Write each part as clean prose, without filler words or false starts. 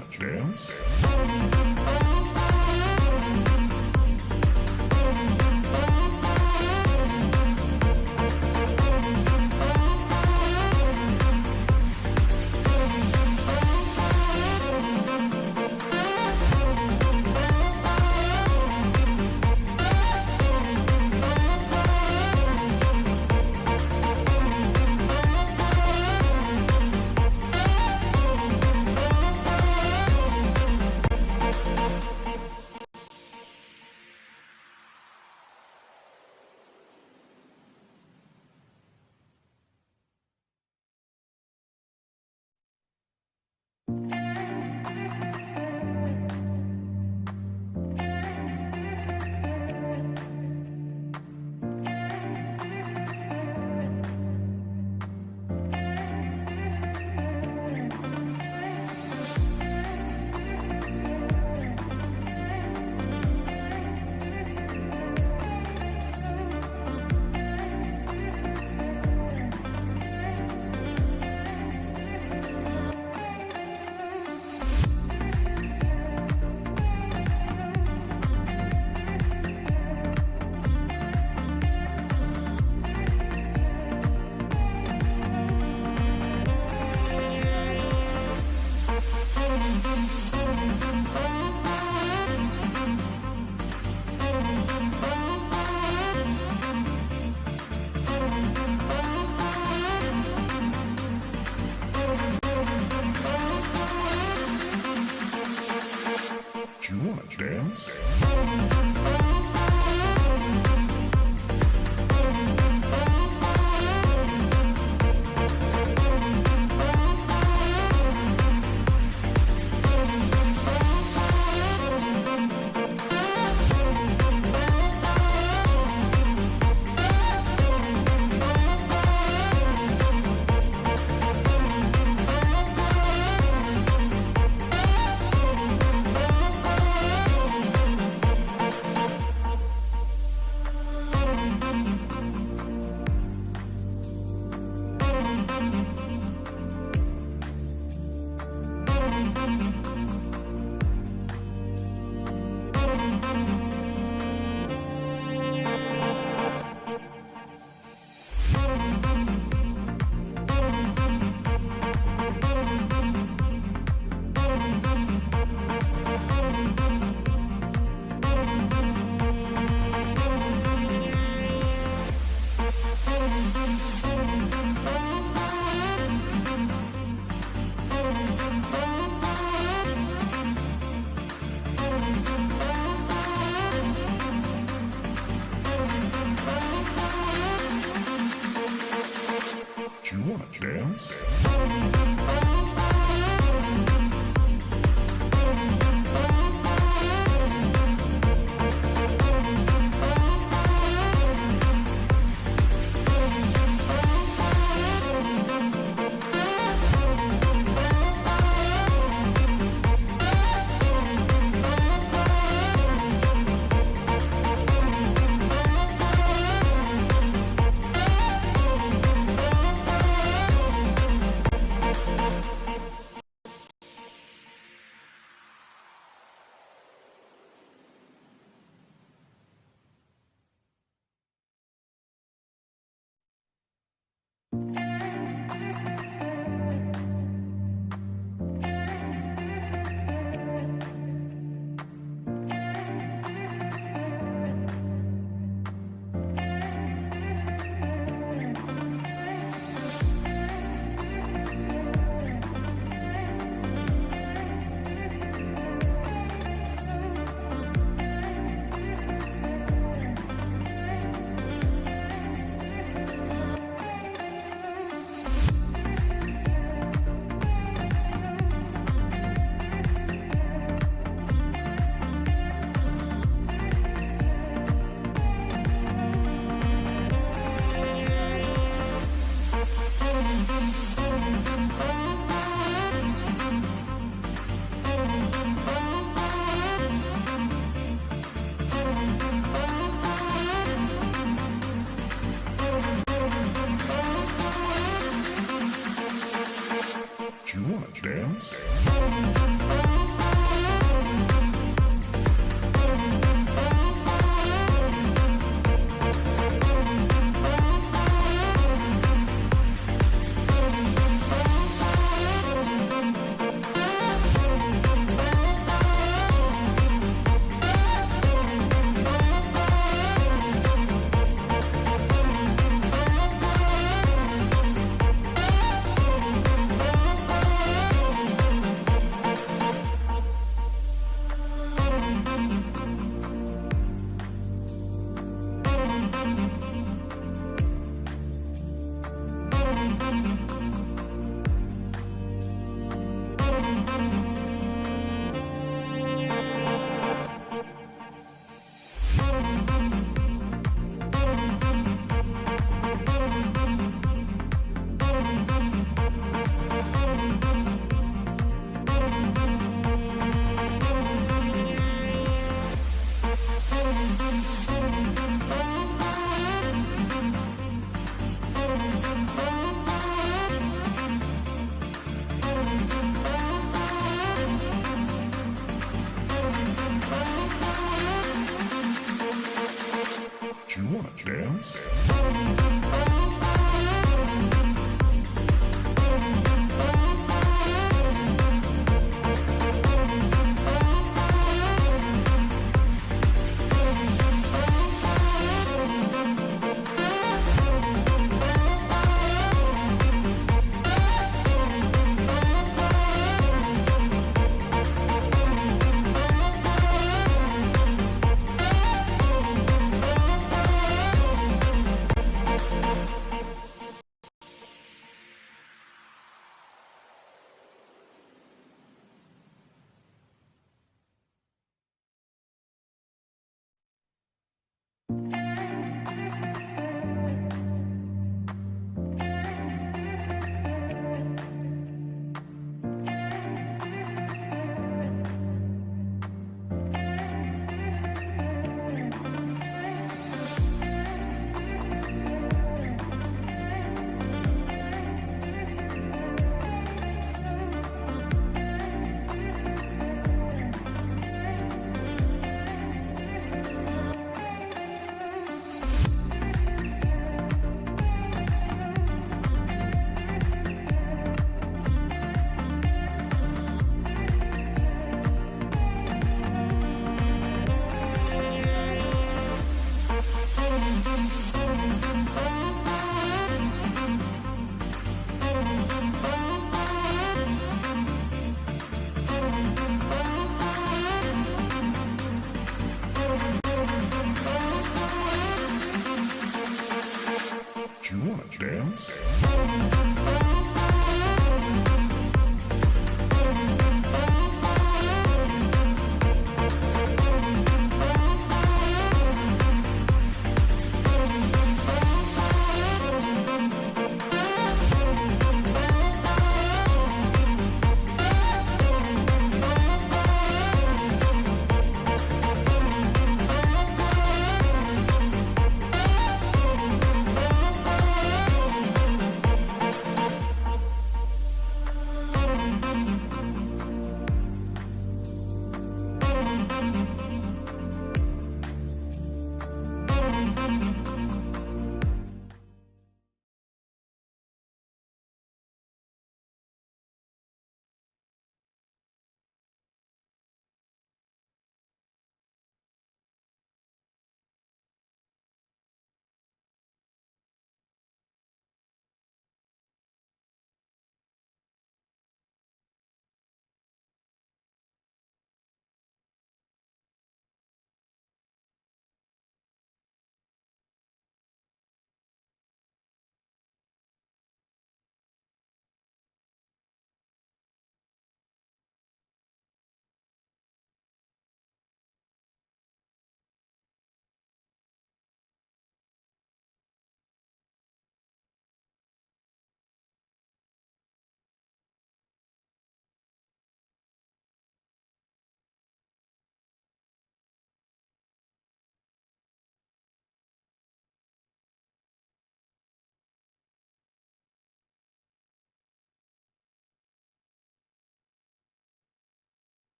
wanna dance? Do you wanna dance? Do you wanna dance? Do you wanna dance?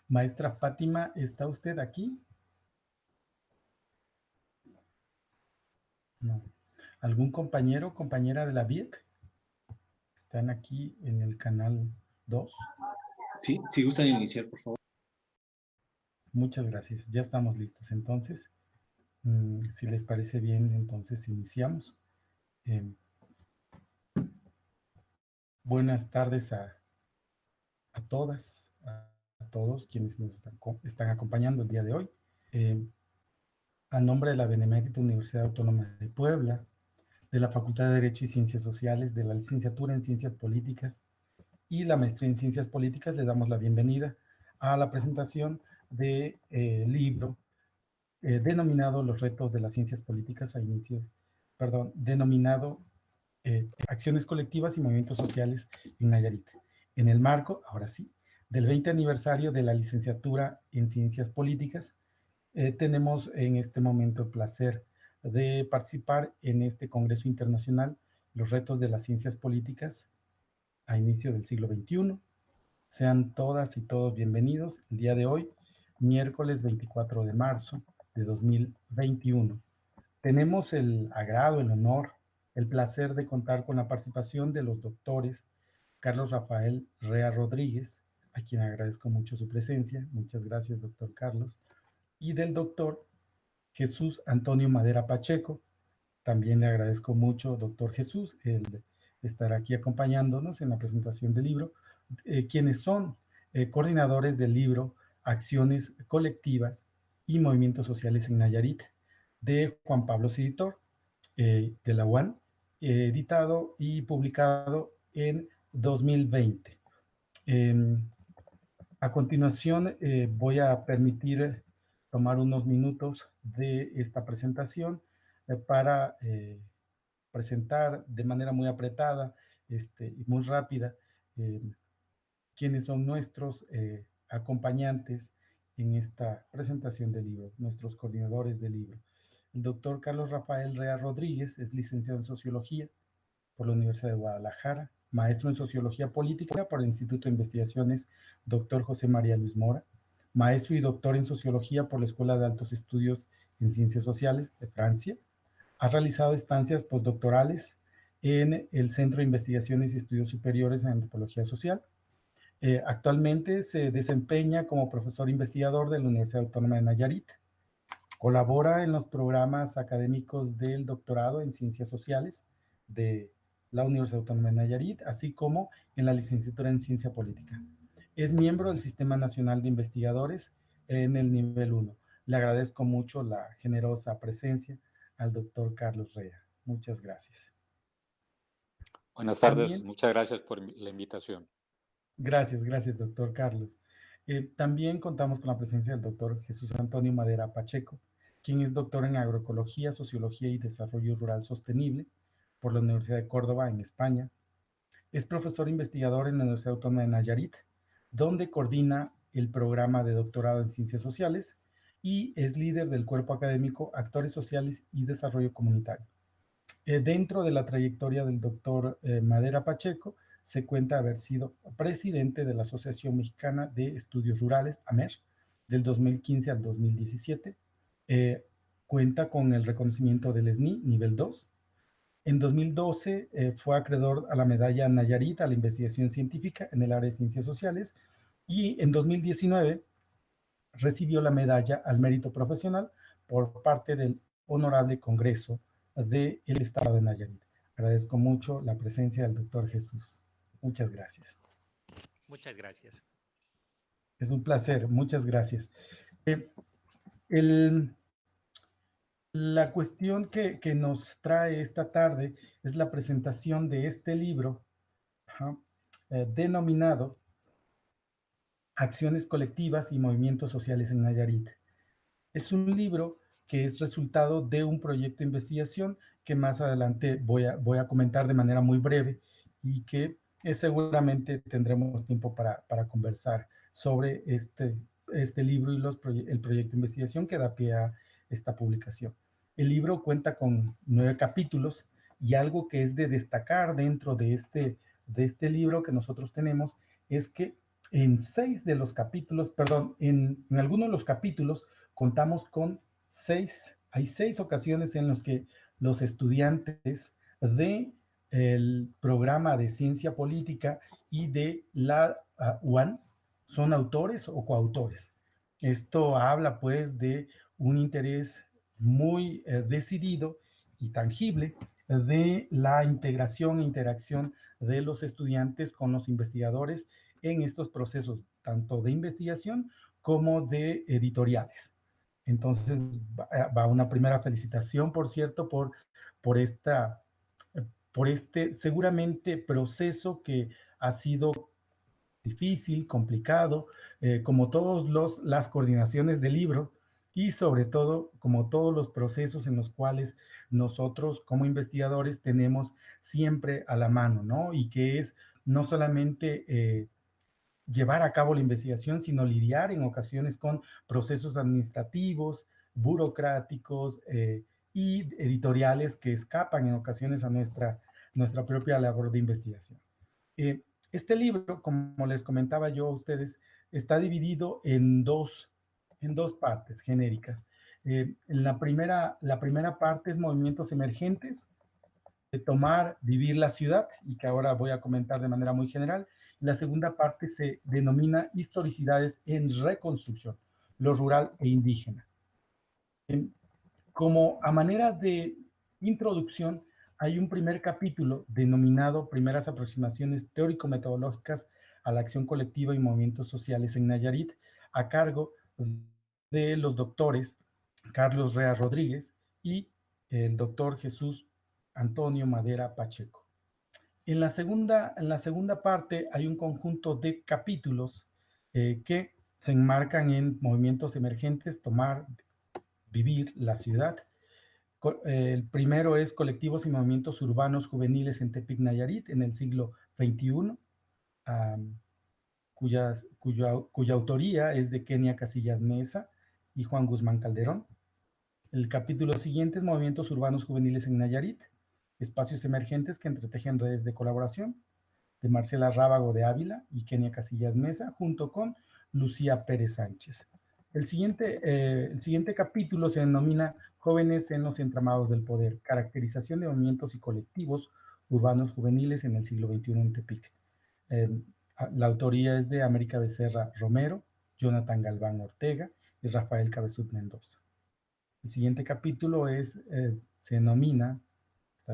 Maestra Fátima, ¿está usted aquí? No. ¿Algún compañero o compañera de la VIP? Están aquí en el canal 2. Sí, si gustan iniciar, por favor. Muchas gracias. Ya estamos listos. Entonces, si les parece bien, entonces iniciamos. Buenas tardes a todas, a todos quienes nos están acompañando el día de hoy. A nombre de la Benemérita Universidad Autónoma de Puebla, de la Facultad de Derecho y Ciencias Sociales, de la licenciatura en Ciencias Políticas y la maestría en Ciencias Políticas, le damos la bienvenida a la presentación de libro denominado Los retos de las ciencias políticas a inicios, perdón, denominado Acciones colectivas y movimientos sociales en Nayarit. En el marco, ahora sí, del 20 aniversario de la licenciatura en Ciencias Políticas, tenemos en este momento el placer de participar en este Congreso Internacional, Los retos de las ciencias políticas a inicio del siglo XXI. Sean todas y todos bienvenidos el día de hoy, miércoles 24 de marzo de 2021. Tenemos el agrado, el honor, el placer de contar con la participación de los doctores Carlos Rafael Rea Rodríguez, a quien agradezco mucho su presencia. Muchas gracias, doctor Carlos. Y del doctor Jesús Antonio Madera Pacheco. También le agradezco mucho, doctor Jesús, el estar aquí acompañándonos en la presentación del libro, quienes son coordinadores del libro Acciones Colectivas y Movimientos Sociales en Nayarit, de Juan Pablo Editor, de la UAN, editado y publicado en 2020. A continuación, voy a permitir tomar unos minutos de esta presentación para presentar de manera muy apretada y muy rápida eh, quiénes son nuestros acompañantes en esta presentación del libro, nuestros coordinadores del libro. El doctor Carlos Rafael Rea Rodríguez es licenciado en Sociología por la Universidad de Guadalajara, maestro en Sociología Política por el Instituto de Investigaciones Dr. José María Luis Mora, maestro y doctor en Sociología por la Escuela de Altos Estudios en Ciencias Sociales de Francia. Ha realizado estancias postdoctorales en el Centro de Investigaciones y Estudios Superiores en Antropología Social. Actualmente se desempeña como profesor investigador de la Universidad Autónoma de Nayarit. Colabora en los programas académicos del doctorado en Ciencias Sociales de la Universidad Autónoma de Nayarit, así como en la licenciatura en Ciencia Política. Es miembro del Sistema Nacional de Investigadores en el nivel 1. Le agradezco mucho la generosa presencia al doctor Carlos Rea. Muchas gracias. Buenas tardes, También, muchas gracias por la invitación. gracias, doctor Carlos. También contamos con la presencia del doctor Jesús Antonio Madera Pacheco, quien es doctor en Agroecología, Sociología y Desarrollo Rural Sostenible por la Universidad de Córdoba, en España. Es profesor investigador en la Universidad Autónoma de Nayarit, donde coordina el programa de doctorado en Ciencias Sociales y es líder del cuerpo académico Actores Sociales y Desarrollo Comunitario. Dentro de la trayectoria del doctor Madera Pacheco, se cuenta haber sido presidente de la Asociación Mexicana de Estudios Rurales, AMER, del 2015 al 2017. Cuenta con el reconocimiento del SNI, nivel 2. En 2012 fue acreedor a la medalla Nayarit a la investigación científica en el área de ciencias sociales y en 2019 recibió la medalla al mérito profesional por parte del Honorable Congreso del Estado de Nayarit. Agradezco mucho la presencia del doctor Jesús. Muchas gracias. Muchas gracias. Es un placer, muchas gracias. El, la cuestión que nos trae esta tarde es la presentación de este libro denominado Acciones colectivas y movimientos sociales en Nayarit. Es un libro que es resultado de un proyecto de investigación que más adelante voy a comentar de manera muy breve y que seguramente tendremos tiempo para conversar sobre este libro y el proyecto de investigación que da pie a esta publicación. El libro cuenta con 9 capítulos y algo que es de destacar dentro de este libro que nosotros tenemos es que En 6 de los capítulos, perdón, en algunos de los capítulos contamos con 6, hay 6 ocasiones en las que los estudiantes de el programa de ciencia política y de la UAN son autores o coautores. Esto habla pues de un interés muy decidido y tangible de la integración e interacción de los estudiantes con los investigadores en estos procesos, tanto de investigación como de editoriales. Entonces, va una primera felicitación, por cierto, por, esta, por este seguramente proceso que ha sido difícil, complicado, como todas las coordinaciones del libro y sobre todo como todos los procesos en los cuales nosotros como investigadores tenemos siempre a la mano, ¿no? Y que es no solamente llevar a cabo la investigación, sino lidiar en ocasiones con procesos administrativos, burocráticos y editoriales que escapan en ocasiones a nuestra propia labor de investigación. Este libro, como les comentaba yo a ustedes, está dividido en dos partes genéricas. La primera parte es movimientos emergentes, de tomar, vivir la ciudad, y que ahora voy a comentar de manera muy general. La segunda parte se denomina historicidades en reconstrucción, lo rural e indígena. Como a manera de introducción, hay un primer capítulo denominado Primeras aproximaciones teórico-metodológicas a la acción colectiva y movimientos sociales en Nayarit, a cargo de los doctores Carlos Rea Rodríguez y el doctor Jesús Antonio Madera Pacheco. En la segunda parte hay un conjunto de capítulos que se enmarcan en movimientos emergentes, tomar, vivir la ciudad. El primero es Colectivos y Movimientos Urbanos Juveniles en Tepic, Nayarit, en el siglo XXI, cuya autoría es de Kenia Casillas Mesa y Juan Guzmán Calderón. El capítulo siguiente es Movimientos Urbanos Juveniles en Nayarit, espacios emergentes que entretejen redes de colaboración, de Marcela Rábago de Ávila y Kenia Casillas Mesa, junto con Lucía Pérez Sánchez. El siguiente capítulo se denomina Jóvenes en los entramados del poder, caracterización de movimientos y colectivos urbanos juveniles en el siglo XXI en Tepic. La autoría es de América Becerra Romero, Jonathan Galván Ortega y Rafael Cabezud Mendoza. El siguiente capítulo está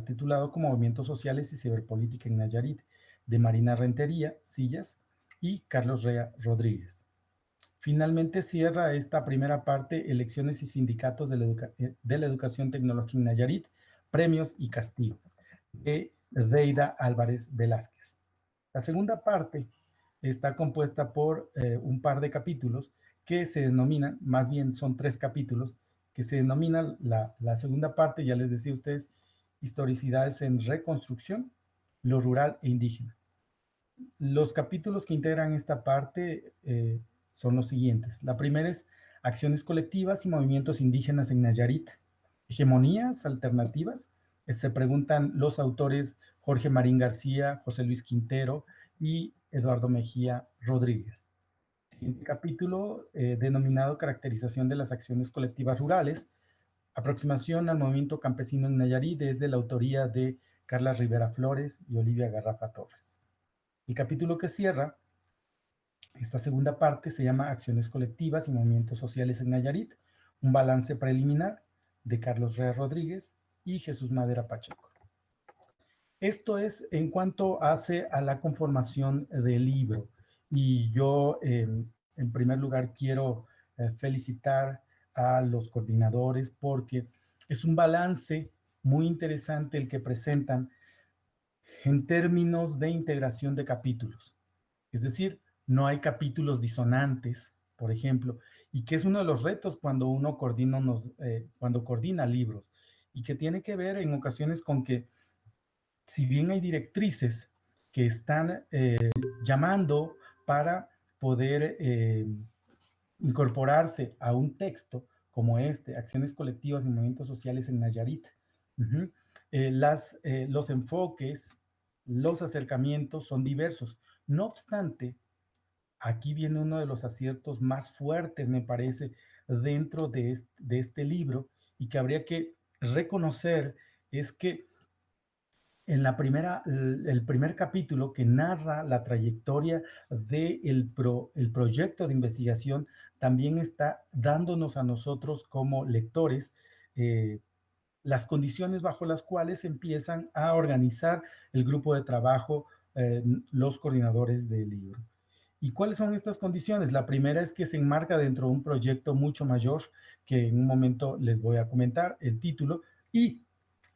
titulado como Movimientos Sociales y Ciberpolítica en Nayarit, de Marina Rentería Sillas y Carlos Rea Rodríguez. Finalmente cierra esta primera parte Elecciones y Sindicatos de la Educación Tecnológica en Nayarit, Premios y Castigos, de Deida Álvarez Velázquez. La segunda parte está compuesta por un par de capítulos que se denominan, más bien son 3 capítulos, que se denominan la segunda parte, ya les decía a ustedes, historicidades en reconstrucción, lo rural e indígena. Los capítulos que integran esta parte son los siguientes. La primera es Acciones colectivas y movimientos indígenas en Nayarit. Hegemonías alternativas. Se preguntan los autores Jorge Marín García, José Luis Quintero y Eduardo Mejía Rodríguez. Siguiente capítulo denominado Caracterización de las acciones colectivas rurales. Aproximación al movimiento campesino en Nayarit desde la autoría de Carla Rivera Flores y Olivia Garrafa Torres. El capítulo que cierra esta segunda parte se llama Acciones colectivas y movimientos sociales en Nayarit, un balance preliminar, de Carlos Rea Rodríguez y Jesús Madera Pacheco. Esto es en cuanto hace a la conformación del libro. Y yo, en primer lugar, quiero felicitar a los coordinadores porque es un balance muy interesante el que presentan en términos de integración de capítulos. Es decir, no hay capítulos disonantes, por ejemplo, y que es uno de los retos cuando uno cuando coordina libros, y que tiene que ver en ocasiones con que, si bien hay directrices que están llamando para poder incorporarse a un texto como este, Acciones colectivas y movimientos sociales en Nayarit, los enfoques, los acercamientos son diversos. No obstante, aquí viene uno de los aciertos más fuertes, me parece, dentro de este libro, y que habría que reconocer, es que en el primer capítulo que narra la trayectoria del proyecto de investigación, también está dándonos a nosotros como lectores las condiciones bajo las cuales empiezan a organizar el grupo de trabajo, los coordinadores del libro. ¿Y cuáles son estas condiciones? La primera es que se enmarca dentro de un proyecto mucho mayor, que en un momento les voy a comentar el título, y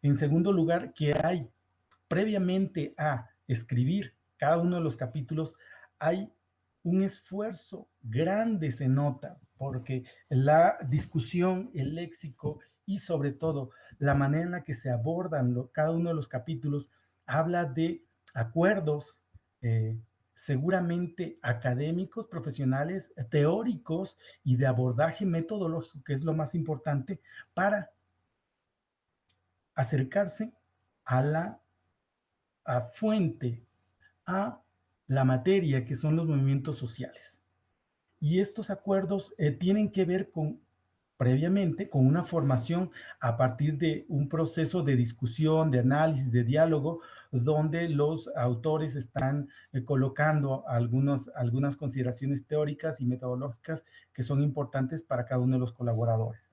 en segundo lugar, que hay previamente a escribir cada uno de los capítulos, hay un esfuerzo grande, se nota, porque la discusión, el léxico y sobre todo la manera en la que se abordan cada uno de los capítulos habla de acuerdos seguramente académicos, profesionales, teóricos y de abordaje metodológico, que es lo más importante, para acercarse a la fuente, a la materia que son los movimientos sociales. Y estos acuerdos tienen que ver previamente con una formación a partir de un proceso de discusión, de análisis, de diálogo, donde los autores están colocando algunas consideraciones teóricas y metodológicas que son importantes para cada uno de los colaboradores.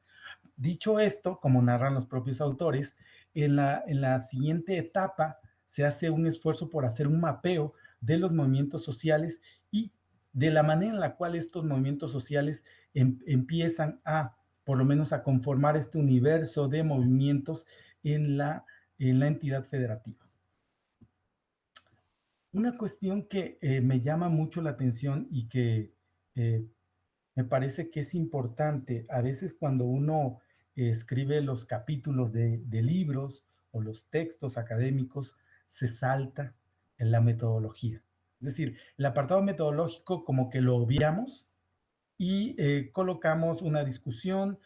Dicho esto, como narran los propios autores, en la siguiente etapa se hace un esfuerzo por hacer un mapeo de los movimientos sociales y de la manera en la cual estos movimientos sociales empiezan por lo menos a conformar este universo de movimientos en la entidad federativa. Una cuestión que me llama mucho la atención y que me parece que es importante, a veces cuando uno escribe los capítulos de libros o los textos académicos, se salta en la metodología. Es decir, el apartado metodológico como que lo obviamos y colocamos una discusión,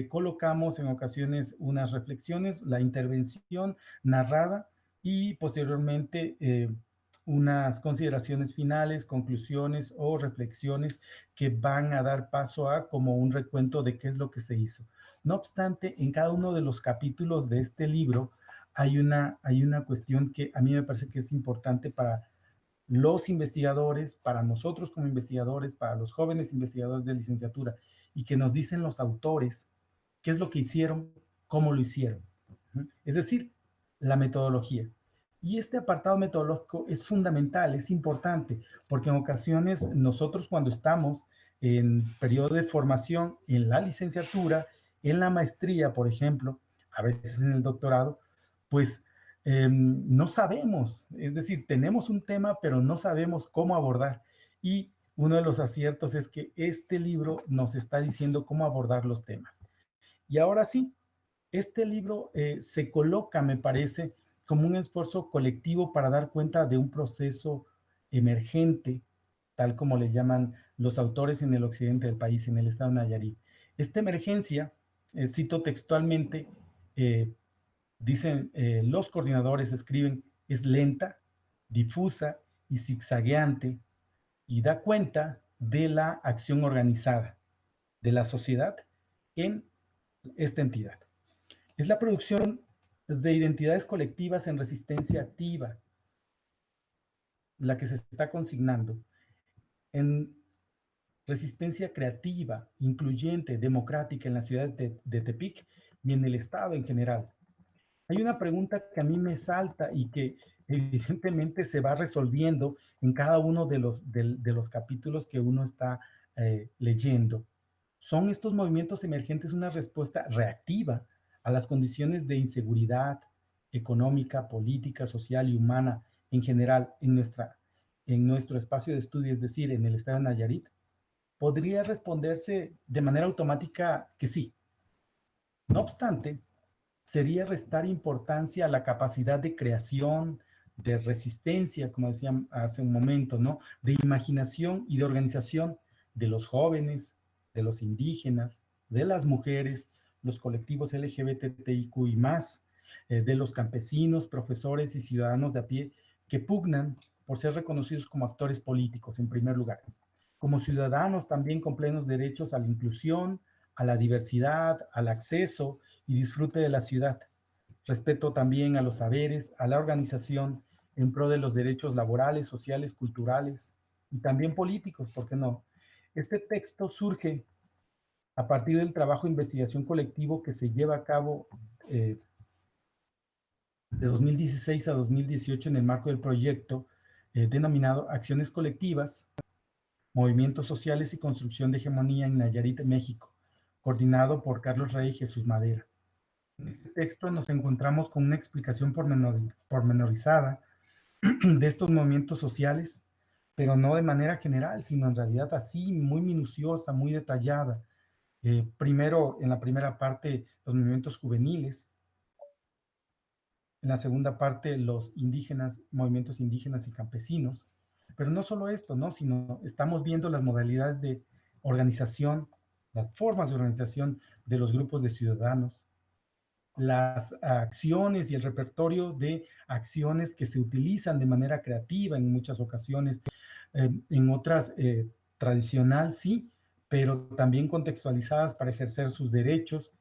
colocamos en ocasiones unas reflexiones, la intervención narrada y posteriormente unas consideraciones finales, conclusiones o reflexiones que van a dar paso a como un recuento de qué es lo que se hizo. No obstante, en cada uno de los capítulos de este libro hay una cuestión que a mí me parece que es importante para los investigadores, para nosotros como investigadores, para los jóvenes investigadores de licenciatura, y que nos dicen los autores qué es lo que hicieron, cómo lo hicieron. Es decir, la metodología. Y este apartado metodológico es fundamental, es importante, porque en ocasiones nosotros cuando estamos en periodo de formación en la licenciatura, en la maestría, por ejemplo, a veces en el doctorado, pues no sabemos, es decir, tenemos un tema, pero no sabemos cómo abordar. Y uno de los aciertos es que este libro nos está diciendo cómo abordar los temas. Y ahora sí, este libro se coloca, me parece, como un esfuerzo colectivo para dar cuenta de un proceso emergente, tal como le llaman los autores en el occidente del país, en el estado de Nayarit. Esta emergencia, cito textualmente, dicen los coordinadores, escriben, es lenta, difusa y zigzagueante y da cuenta de la acción organizada de la sociedad en esta entidad. Es la producción de identidades colectivas en resistencia activa, la que se está consignando, en resistencia creativa, incluyente, democrática en la ciudad de Tepic y en el estado en general. Hay una pregunta que a mí me salta y que evidentemente se va resolviendo en cada uno de los capítulos que uno está leyendo. ¿Son estos movimientos emergentes una respuesta reactiva a las condiciones de inseguridad económica, política, social y humana en general en nuestro espacio de estudio, es decir, en el estado de Nayarit? Podría responderse de manera automática que sí. No obstante, sería restar importancia a la capacidad de creación, de resistencia, como decía hace un momento, ¿no? De imaginación y de organización de los jóvenes, de los indígenas, de las mujeres, los colectivos LGBTIQ y más, de los campesinos, profesores y ciudadanos de a pie que pugnan por ser reconocidos como actores políticos en primer lugar. como ciudadanos también con plenos derechos a la inclusión, a la diversidad, al acceso y disfrute de la ciudad. Respeto también a los saberes, a la organización en pro de los derechos laborales, sociales, culturales y también políticos, ¿por qué no? Este texto surge a partir del trabajo de investigación colectivo que se lleva a cabo de 2016 a 2018 en el marco del proyecto denominado Acciones Colectivas, Movimientos Sociales y Construcción de Hegemonía en Nayarit, México, coordinado por Carlos Rey y Jesús Madera. En este texto nos encontramos con una explicación pormenorizada de estos movimientos sociales, pero no de manera general, sino en realidad así, muy minuciosa, muy detallada. Primero, en la primera parte, los movimientos juveniles. En la segunda parte, los indígenas, movimientos indígenas y campesinos. Pero no solo esto, ¿no? Sino estamos viendo las modalidades de organización, las formas de organización de los grupos de ciudadanos, las acciones y el repertorio de acciones que se utilizan de manera creativa en muchas ocasiones, en otras tradicional, sí, pero también contextualizadas para ejercer sus derechos,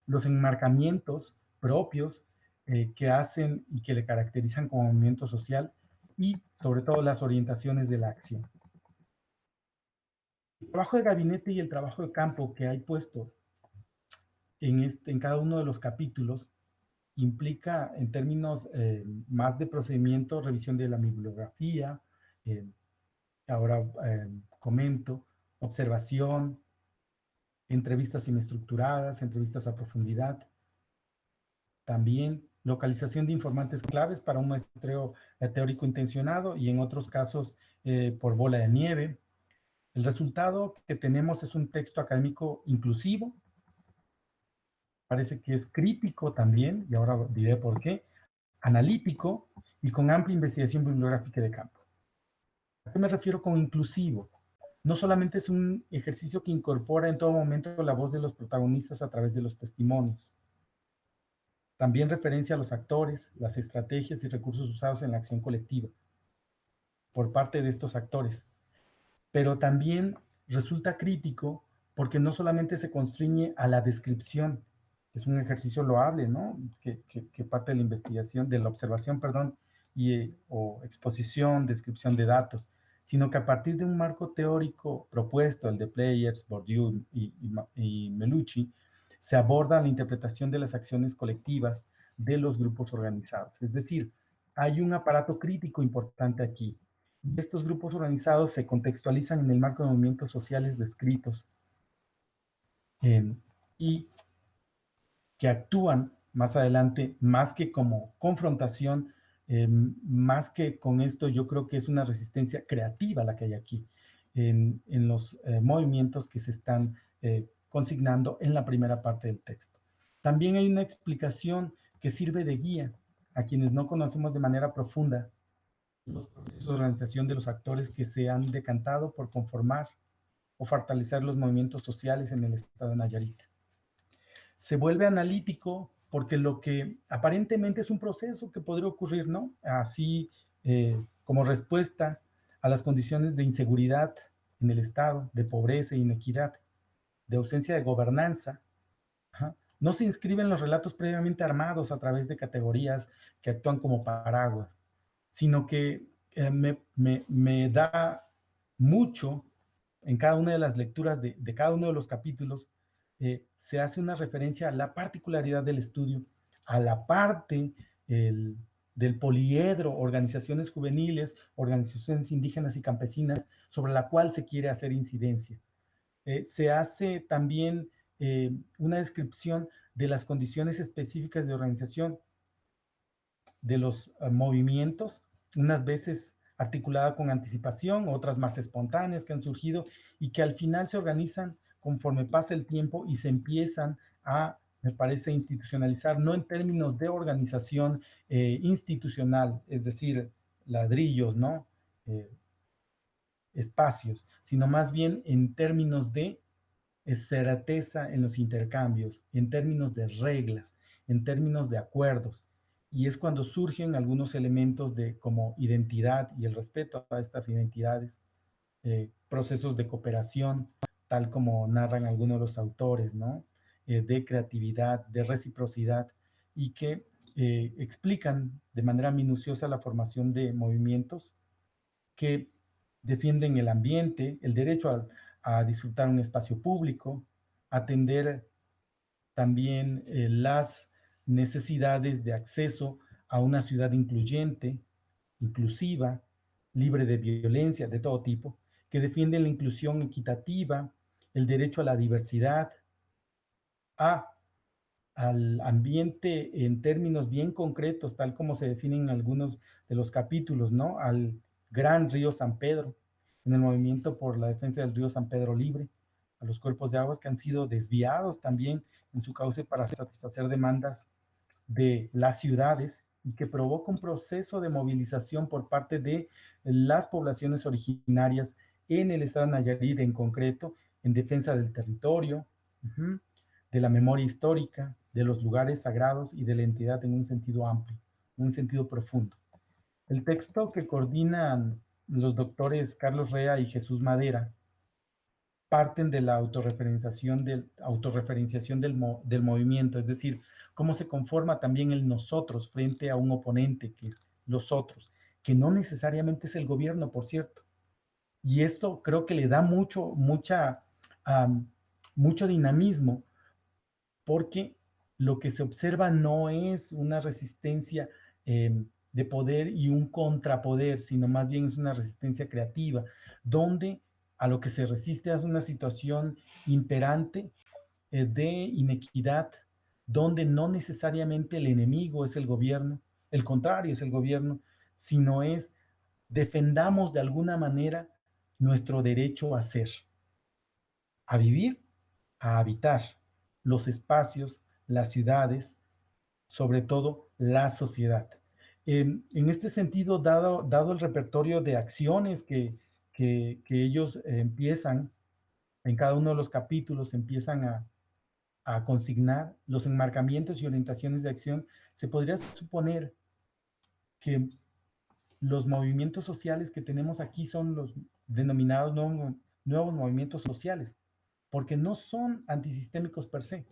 los enmarcamientos propios que hacen y que le caracterizan como movimiento social y sobre todo las orientaciones de la acción. El trabajo de gabinete y el trabajo de campo que hay puesto en cada uno de los capítulos implica en términos más de procedimiento, revisión de la bibliografía, ahora comento, observación, entrevistas inestructuradas, entrevistas a profundidad, también localización de informantes claves para un muestreo teórico intencionado y en otros casos por bola de nieve. El resultado que tenemos es un texto académico inclusivo, parece que es crítico también, y ahora diré por qué, analítico y con amplia investigación bibliográfica de campo. ¿A qué me refiero con inclusivo? No solamente es un ejercicio que incorpora en todo momento la voz de los protagonistas a través de los testimonios. También referencia a los actores, las estrategias y recursos usados en la acción colectiva por parte de estos actores. Pero también resulta crítico porque no solamente se constriñe a la descripción, que es un ejercicio loable, ¿no? Que parte de la investigación, de la observación, perdón, o exposición, descripción de datos, sino que a partir de un marco teórico propuesto, el de Players, Bourdieu y Melucci, se aborda la interpretación de las acciones colectivas de los grupos organizados. Es decir, hay un aparato crítico importante aquí. Estos grupos organizados se contextualizan en el marco de movimientos sociales descritos y que actúan más adelante, más que como confrontación, más que con esto, yo creo que es una resistencia creativa la que hay aquí en los movimientos que se están consignando en la primera parte del texto. También hay una explicación que sirve de guía a quienes no conocemos de manera profunda los procesos de organización de los actores que se han decantado por conformar o fortalecer los movimientos sociales en el estado de Nayarit. Se vuelve analítico porque lo que aparentemente es un proceso que podría ocurrir, ¿no? Así como respuesta a las condiciones de inseguridad en el estado, de pobreza e inequidad, de ausencia de gobernanza, no se inscriben los relatos previamente armados a través de categorías que actúan como paraguas, sino que me da mucho en cada una de las lecturas de cada uno de los capítulos, se hace una referencia a la particularidad del estudio, a la parte del poliedro, organizaciones juveniles, organizaciones indígenas y campesinas, sobre la cual se quiere hacer incidencia. Se hace también una descripción de las condiciones específicas de organización de los movimientos, unas veces articulada con anticipación, otras más espontáneas que han surgido y que al final se organizan conforme pasa el tiempo y se empiezan a, me parece, institucionalizar, no en términos de organización institucional, es decir, ladrillos, ¿no? Espacios, sino más bien en términos de certeza en los intercambios, en términos de reglas, en términos de acuerdos. Y es cuando surgen algunos elementos de como identidad y el respeto a estas identidades, procesos de cooperación, tal como narran algunos de los autores, ¿no? De creatividad, de reciprocidad, y que explican de manera minuciosa la formación de movimientos que defienden el ambiente, el derecho a disfrutar un espacio público, atender también las necesidades de acceso a una ciudad incluyente, inclusiva, libre de violencia de todo tipo, que defienden la inclusión equitativa, el derecho a la diversidad, a, al ambiente en términos bien concretos, tal como se definen en algunos de los capítulos, ¿no? Al gran río San Pedro, en el movimiento por la defensa del río San Pedro libre, a los cuerpos de aguas que han sido desviados también en su cauce para satisfacer demandas de las ciudades y que provoca un proceso de movilización por parte de las poblaciones originarias en el estado de Nayarit en concreto, en defensa del territorio, de la memoria histórica, de los lugares sagrados y de la entidad en un sentido amplio, en un sentido profundo. El texto que coordinan los doctores Carlos Rea y Jesús Madera parten de la autorreferenciación del movimiento, es decir, cómo se conforma también el nosotros frente a un oponente que es los otros, que no necesariamente es el gobierno, por cierto. Y esto creo que le da mucho dinamismo, porque lo que se observa no es una resistencia de poder y un contrapoder, sino más bien es una resistencia creativa, donde a lo que se resiste es una situación imperante de inequidad, donde no necesariamente el enemigo es el gobierno, el contrario es el gobierno, sino es defendamos de alguna manera nuestro derecho a ser, a vivir, a habitar los espacios, las ciudades, sobre todo la sociedad. En este sentido, dado el repertorio de acciones que ellos empiezan en cada uno de los capítulos, empiezan a consignar los enmarcamientos y orientaciones de acción, se podría suponer que los movimientos sociales que tenemos aquí son los denominados nuevos movimientos sociales, porque no son antisistémicos per se.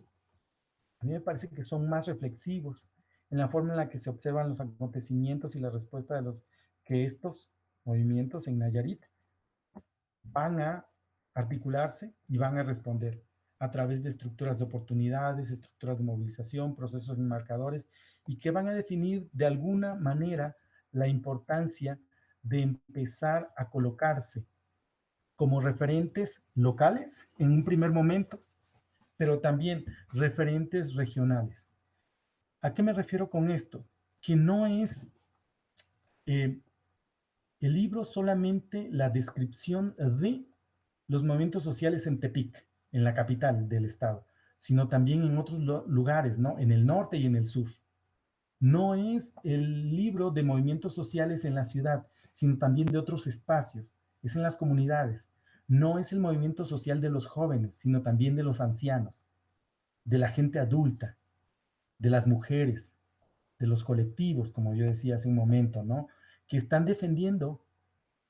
A mí me parece que son más reflexivos en la forma en la que se observan los acontecimientos y la respuesta de los que estos movimientos en Nayarit van a articularse y van a responder a través de estructuras de oportunidades, estructuras de movilización, procesos enmarcadores, y que van a definir de alguna manera la importancia de empezar a colocarse como referentes locales en un primer momento, pero también referentes regionales. ¿A qué me refiero con esto? Que no es el libro solamente la descripción de los movimientos sociales en Tepic, en la capital del estado, sino también en otros lugares, ¿no? En el norte y en el sur. No es el libro de movimientos sociales en la ciudad, sino también de otros espacios, es en las comunidades. No es el movimiento social de los jóvenes, sino también de los ancianos, de la gente adulta, de las mujeres, de los colectivos, como yo decía hace un momento, ¿no? Que están defendiendo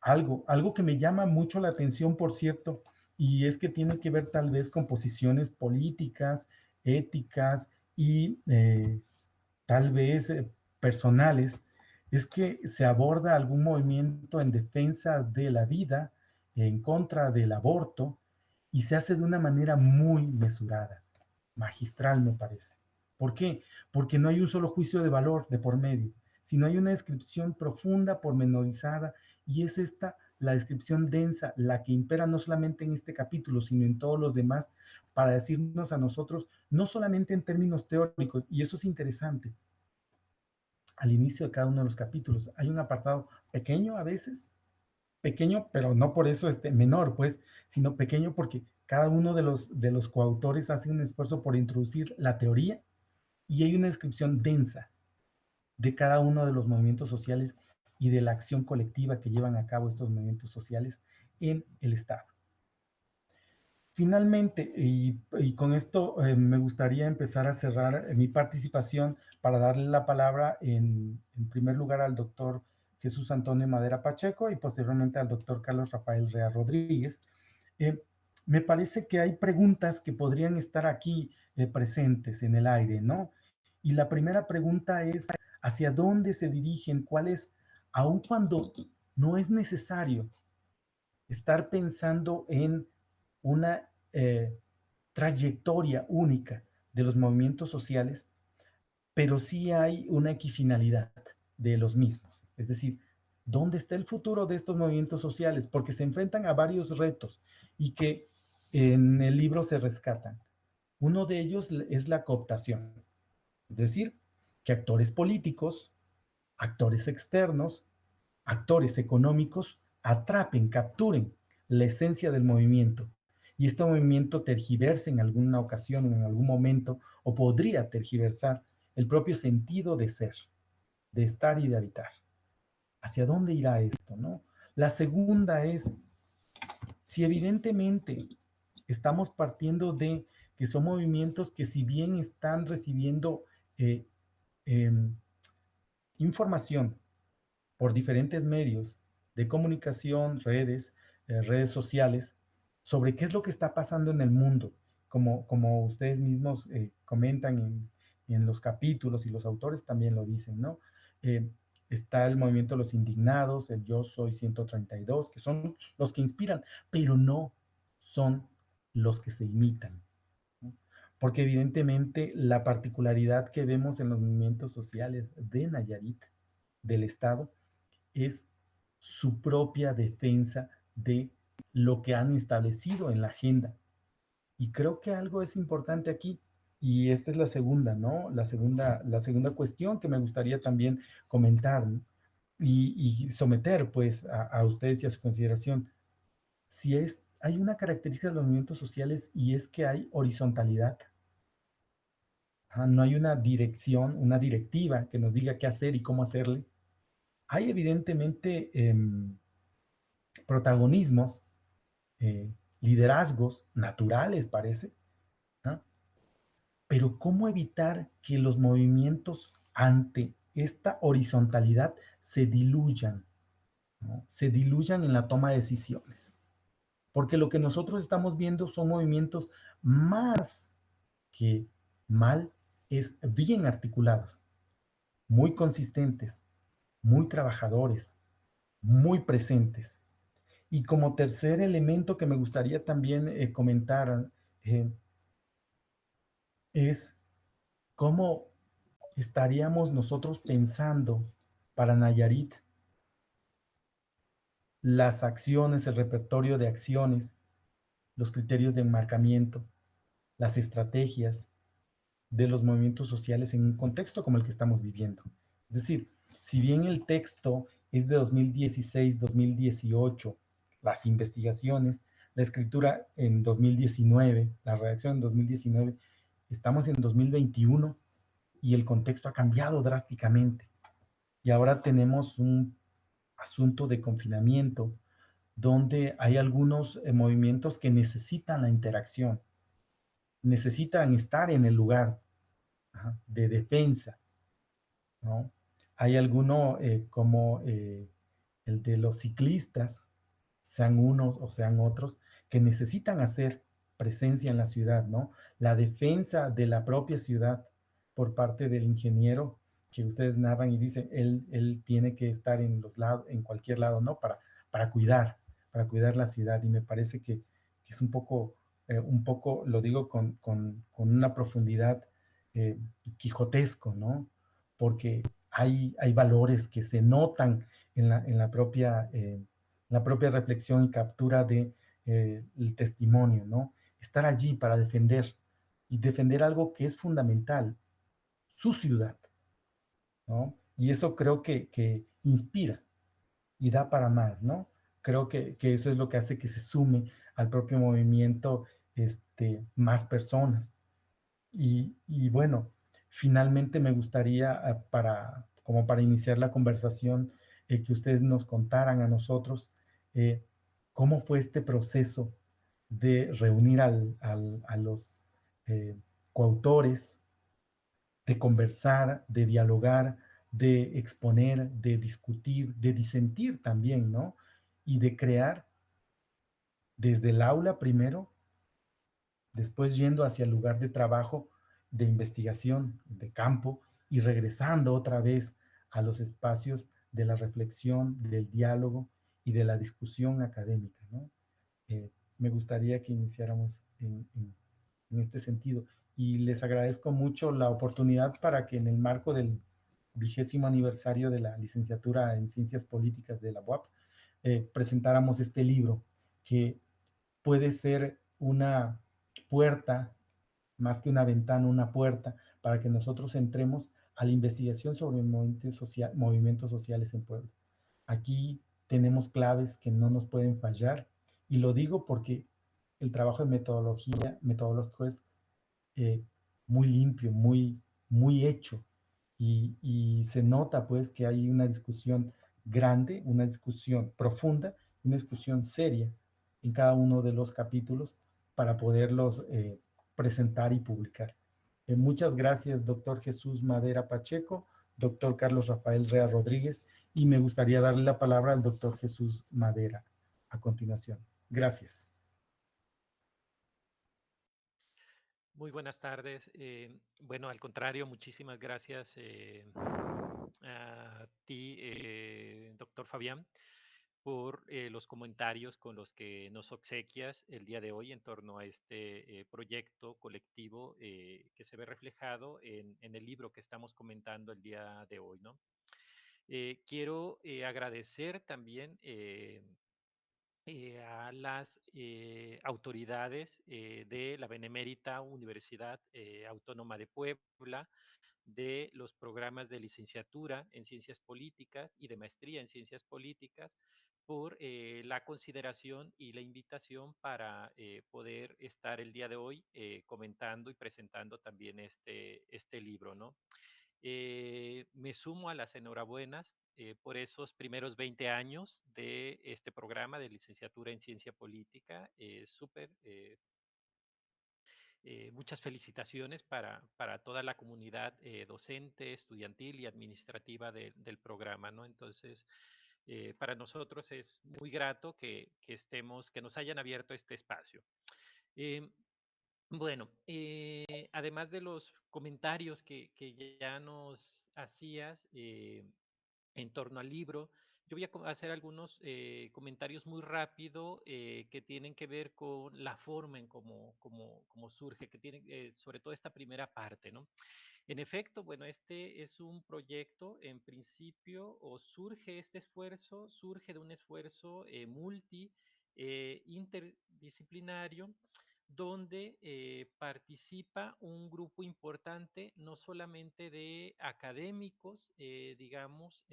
algo que me llama mucho la atención, por cierto, y es que tiene que ver tal vez con posiciones políticas, éticas y tal vez personales, es que se aborda algún movimiento en defensa de la vida, en contra del aborto, y se hace de una manera muy mesurada, magistral me parece. ¿Por qué? Porque no hay un solo juicio de valor de por medio, sino hay una descripción profunda, pormenorizada, y es esta la descripción densa, la que impera no solamente en este capítulo, sino en todos los demás, para decirnos a nosotros, no solamente en términos teóricos, y eso es interesante, al inicio de cada uno de los capítulos hay un apartado pequeño a veces, pequeño, pero no por eso menor, pues, sino pequeño porque cada uno de los coautores hace un esfuerzo por introducir la teoría y hay una descripción densa de cada uno de los movimientos sociales y de la acción colectiva que llevan a cabo estos movimientos sociales en el Estado. Finalmente, y con esto me gustaría empezar a cerrar mi participación para darle la palabra en primer lugar al doctor Jesús Antonio Madera Pacheco y posteriormente al doctor Carlos Rafael Rea Rodríguez. Me parece que hay preguntas que podrían estar aquí presentes en el aire, ¿no? Y la primera pregunta es, ¿hacia dónde se dirigen? ¿Cuál es, aun cuando no es necesario estar pensando en una trayectoria única de los movimientos sociales, pero sí hay una equifinalidad de los mismos? Es decir, ¿dónde está el futuro de estos movimientos sociales? Porque se enfrentan a varios retos y que en el libro se rescatan. Uno de ellos es la cooptación, es decir, que actores políticos, actores externos, actores económicos atrapen, capturen la esencia del movimiento. Y este movimiento tergiverse en alguna ocasión o en algún momento, o podría tergiversar el propio sentido de ser, de estar y de habitar. ¿Hacia dónde irá esto, no? La segunda es, si evidentemente estamos partiendo de que son movimientos que si bien están recibiendo eh, eh, información por diferentes medios de comunicación, redes sociales, sobre qué es lo que está pasando en el mundo, como ustedes mismos comentan en los capítulos y los autores también lo dicen, ¿no? Eh, Está el movimiento de los indignados, el Yo Soy 132, que son los que inspiran, pero no son los que se imitan, ¿no? Porque evidentemente la particularidad que vemos en los movimientos sociales de Nayarit, del Estado, es su propia defensa de lo que han establecido en la agenda. Y creo que algo es importante aquí, y esta es la segunda, ¿no? La segunda cuestión que me gustaría también comentar, ¿no? Y someter, pues, a ustedes y a su consideración. Si hay una característica de los movimientos sociales y es que hay horizontalidad. No hay una dirección, una directiva que nos diga qué hacer y cómo hacerle. Hay evidentemente protagonismos, liderazgos naturales, parece, ¿no? Pero ¿cómo evitar que los movimientos ante esta horizontalidad se diluyan, ¿no? Se diluyan en la toma de decisiones? Porque lo que nosotros estamos viendo son movimientos más que mal, es bien articulados, muy consistentes, muy trabajadores, muy presentes. Y como tercer elemento que me gustaría también comentar eh, es cómo estaríamos nosotros pensando para Nayarit las acciones, el repertorio de acciones, los criterios de enmarcamiento, las estrategias de los movimientos sociales en un contexto como el que estamos viviendo. Es decir, si bien el texto es de 2016-2018, las investigaciones, la escritura en 2019, la redacción en 2019, estamos en 2021 y el contexto ha cambiado drásticamente. Y ahora tenemos un asunto de confinamiento donde hay algunos movimientos que necesitan la interacción, necesitan estar en el lugar de defensa, ¿no? Hay alguno como el de los ciclistas, sean unos o sean otros, que necesitan hacer presencia en la ciudad, ¿no? La defensa de la propia ciudad por parte del ingeniero que ustedes narran y dicen, él tiene que estar en los lados, en cualquier lado, ¿no? Para cuidar la ciudad. Y me parece que es un poco, lo digo con una profundidad quijotesco, ¿no? Porque hay valores que se notan en la propia reflexión y captura de el testimonio, ¿no? Estar allí para defender y defender algo que es fundamental, su ciudad, ¿no? Y eso creo que inspira y da para más, ¿no? Creo que eso es lo que hace que se sume al propio movimiento más personas. Y bueno, finalmente me gustaría, como para iniciar la conversación, que ustedes nos contaran a nosotros cómo fue este proceso de reunir a los coautores, de conversar, de dialogar de exponer, de discutir, de disentir también, ¿no? Y de crear desde el aula primero, después yendo hacia el lugar de trabajo, de investigación, de campo, y regresando otra vez a los espacios de la reflexión, del diálogo y de la discusión académica, ¿no? Me gustaría que iniciáramos en este sentido. Y les agradezco mucho la oportunidad para que en el marco del 20º aniversario de la licenciatura en Ciencias Políticas de la UAP presentáramos este libro que puede ser una puerta, más que una ventana, una puerta para que nosotros entremos a la investigación sobre movimientos sociales en Puebla. Aquí tenemos claves que no nos pueden fallar y lo digo porque el trabajo de metodológico es eh, muy limpio, muy hecho y se nota pues que hay una discusión grande, una discusión profunda, una discusión seria en cada uno de los capítulos para poderlos presentar y publicar. Muchas gracias, doctor Jesús Madera Pacheco, doctor Carlos Rafael Rea Rodríguez, y me gustaría darle la palabra al doctor Jesús Madera a continuación. Gracias. Muy buenas tardes. Bueno, al contrario, muchísimas gracias a ti, doctor Fabián, por los comentarios con los que nos obsequias el día de hoy en torno a este proyecto colectivo que se ve reflejado en el libro que estamos comentando el día de hoy, ¿no? Quiero agradecer también a las autoridades de la Benemérita Universidad Autónoma de Puebla, de los programas de licenciatura en Ciencias Políticas y de maestría en Ciencias Políticas, por la consideración y la invitación para poder estar el día de hoy comentando y presentando también este libro, ¿no? Me sumo a las enhorabuenas por esos primeros 20 años de este programa de licenciatura en ciencia política. Súper, muchas felicitaciones para toda la comunidad docente, estudiantil y administrativa del programa, ¿no? Entonces, para nosotros es muy grato que estemos, que nos hayan abierto este espacio. Eh, bueno, además de los comentarios que ya nos hacías en torno al libro, yo voy a hacer algunos comentarios muy rápido que tienen que ver con la forma en cómo surge, que tienen sobre todo esta primera parte, ¿no? En efecto, bueno, este es un proyecto, en principio, o surge este esfuerzo, surge de un esfuerzo interdisciplinario, donde participa un grupo importante, no solamente de académicos, digamos,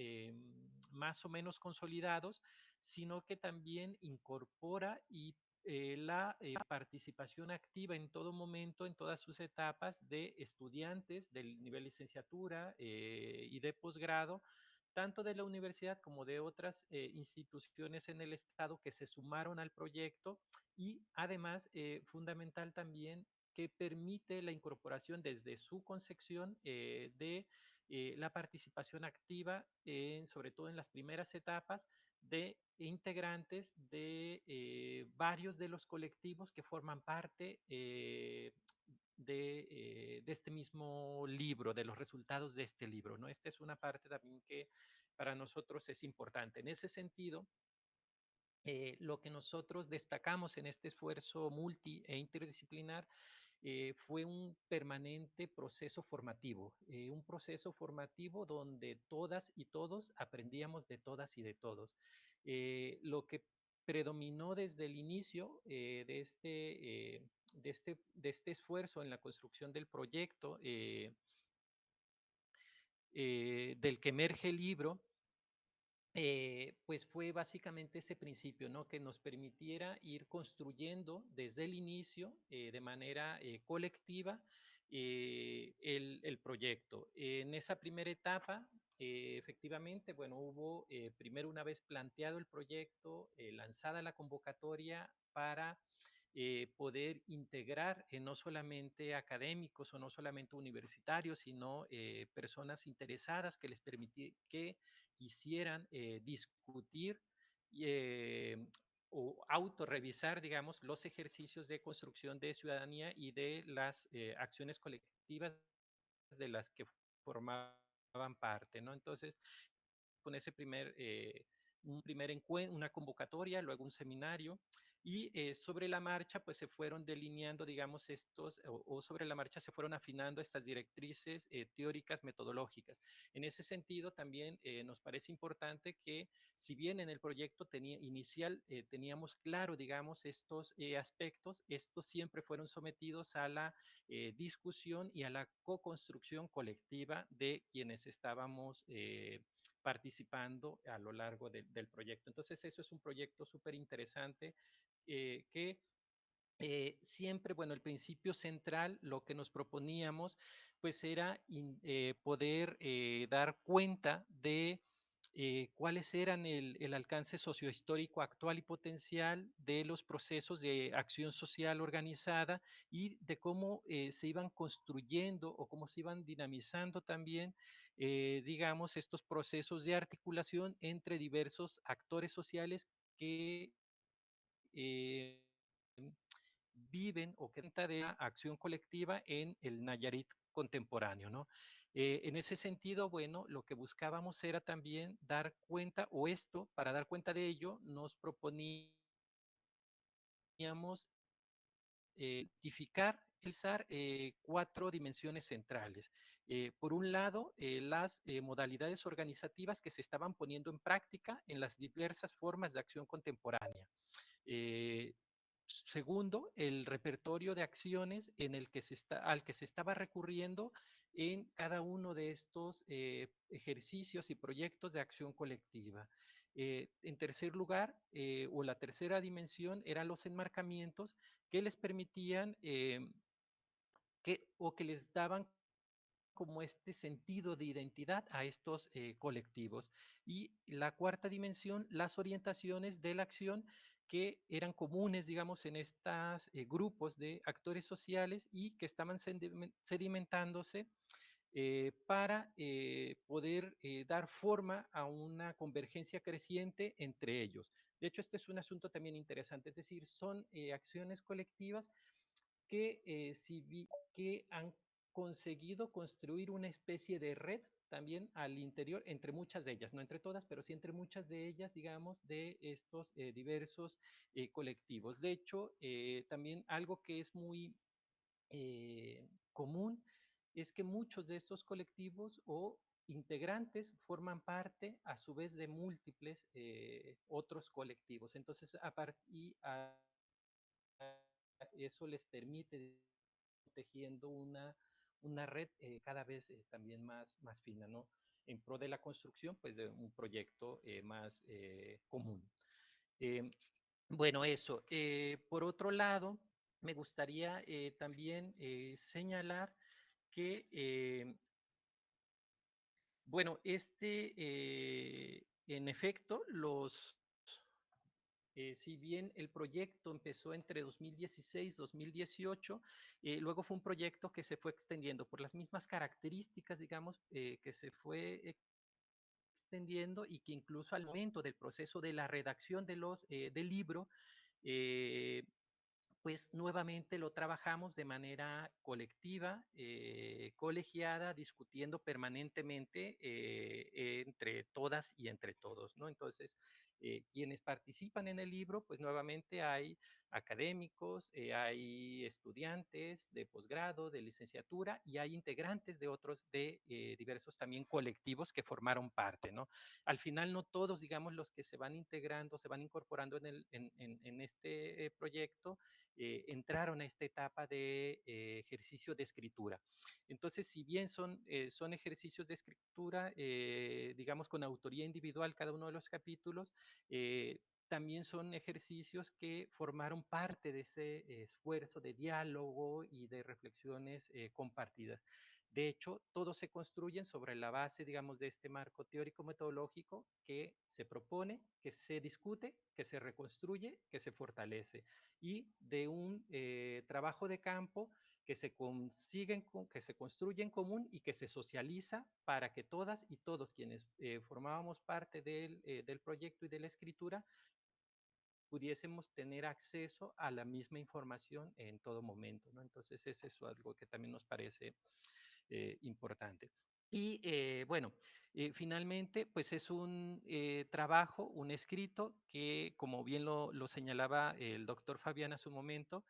más o menos consolidados, sino que también incorpora y la participación activa en todo momento, en todas sus etapas, de estudiantes del nivel licenciatura y de posgrado, tanto de la universidad como de otras instituciones en el Estado que se sumaron al proyecto y además, fundamental también, que permite la incorporación desde su concepción de la participación activa, sobre todo en las primeras etapas, de integrantes de varios de los colectivos que forman parte de este mismo libro, de los resultados de este libro, ¿no? Esta es una parte también que para nosotros es importante. En ese sentido, lo que nosotros destacamos en este esfuerzo multi e interdisciplinar fue un permanente proceso formativo, un proceso formativo donde todas y todos aprendíamos de todas y de todos. Lo que predominó desde el inicio de este esfuerzo en la construcción del proyecto, del que emerge el libro, pues fue básicamente ese principio, ¿no? Que nos permitiera ir construyendo desde el inicio, de manera colectiva, el proyecto. En esa primera etapa, efectivamente, bueno, hubo primero, una vez planteado el proyecto, lanzada la convocatoria para poder integrar no solamente académicos o no solamente universitarios, sino personas interesadas que les que quisieran discutir o autorrevisar, digamos, los ejercicios de construcción de ciudadanía y de las acciones colectivas de las que formaban parte, ¿no? Entonces, con ese un primer encuentro, una convocatoria, luego un seminario, y sobre la marcha pues se fueron delineando, digamos, o sobre la marcha se fueron afinando estas directrices teóricas metodológicas. En ese sentido también nos parece importante que si bien en el proyecto inicial teníamos claro, digamos, estos aspectos, estos siempre fueron sometidos a la discusión y a la co-construcción colectiva de quienes estábamos participando a lo largo del proyecto. Entonces, eso es un proyecto súper interesante que siempre, bueno, el principio central, lo que nos proponíamos, pues era poder dar cuenta de cuáles eran el alcance sociohistórico actual y potencial de los procesos de acción social organizada y de cómo se iban construyendo o cómo se iban dinamizando también, digamos, estos procesos de articulación entre diversos actores sociales que eh, viven o que trata de la acción colectiva en el Nayarit contemporáneo, ¿no? En ese sentido, bueno, lo que buscábamos era también dar cuenta, o esto, para dar cuenta de ello, nos proponíamos identificar, realizar cuatro dimensiones centrales. Por un lado, las modalidades organizativas que se estaban poniendo en práctica en las diversas formas de acción contemporánea. Eh, Segundo, el repertorio de acciones al que se estaba recurriendo en cada uno de estos ejercicios y proyectos de acción colectiva. En tercer lugar, o la tercera dimensión, eran los enmarcamientos que les permitían o que les daban como este sentido de identidad a estos colectivos. Y la cuarta dimensión, las orientaciones de la acción que eran comunes, digamos, en estos grupos de actores sociales y que estaban sedimentándose para poder dar forma a una convergencia creciente entre ellos. De hecho, este es un asunto también interesante, es decir, son acciones colectivas que, que han conseguido construir una especie de red también al interior, entre muchas de ellas, no entre todas, pero sí entre muchas de ellas, digamos, de estos diversos colectivos. De hecho, también algo que es muy común es que muchos de estos colectivos o integrantes forman parte a su vez de múltiples otros colectivos. Entonces, eso les permite tejiendo una red cada vez también más fina, ¿no? En pro de la construcción, pues, de un proyecto más común. Eh, bueno, eso. Por otro lado, me gustaría también señalar que, bueno, en efecto, si bien el proyecto empezó entre 2016 y 2018, luego fue un proyecto que se fue extendiendo por las mismas características, digamos, que se fue extendiendo y que incluso al momento del proceso de la redacción del libro, eh, pues nuevamente lo trabajamos de manera colectiva, colegiada, discutiendo permanentemente entre todas y entre todos, ¿no? Entonces, quienes participan en el libro, pues nuevamente hay académicos, hay estudiantes de posgrado, de licenciatura y hay integrantes de diversos también colectivos que formaron parte, ¿no? Al final no todos, digamos, los que se van integrando, se van incorporando en este proyecto, entraron a esta etapa de ejercicio de escritura. Entonces, si bien son ejercicios de escritura, digamos, con autoría individual cada uno de los capítulos, también son ejercicios que formaron parte de ese esfuerzo de diálogo y de reflexiones compartidas. De hecho, todos se construyen sobre la base, digamos, de este marco teórico-metodológico que se propone, que se discute, que se reconstruye, que se fortalece, y de un trabajo de campo que se que se construye en común y que se socializa para que todas y todos quienes formábamos parte del proyecto y de la escritura pudiésemos tener acceso a la misma información en todo momento, ¿no? Entonces, es eso algo que también nos parece importante. Y bueno, finalmente, pues es un trabajo, un escrito que, como bien lo señalaba el doctor Fabián hace un momento,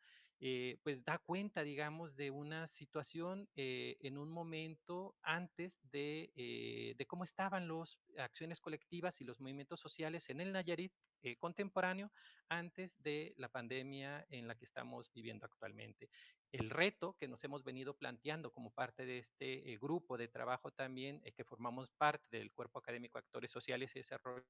pues da cuenta, digamos, de una situación en un momento antes de cómo estaban las acciones colectivas y los movimientos sociales en el Nayarit contemporáneo antes de la pandemia en la que estamos viviendo actualmente. El reto que nos hemos venido planteando como parte de este grupo de trabajo también, que formamos parte del Cuerpo Académico de Actores Sociales y Desarrollo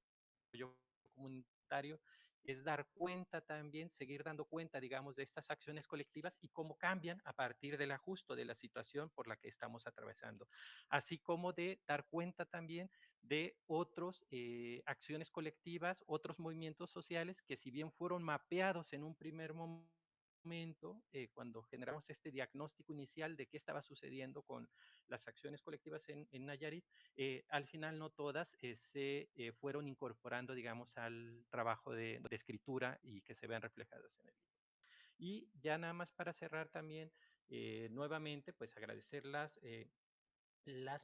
Comunitario, es dar cuenta también, seguir dando cuenta, digamos, de estas acciones colectivas y cómo cambian a partir del ajuste de la situación por la que estamos atravesando, así como de dar cuenta también de otras acciones colectivas, otros movimientos sociales que si bien fueron mapeados en un primer momento, cuando generamos este diagnóstico inicial de qué estaba sucediendo con las acciones colectivas en Nayarit, al final no todas se fueron incorporando, digamos, al trabajo de escritura y que se vean reflejadas en el libro. Y ya nada más para cerrar también, nuevamente, pues agradecer las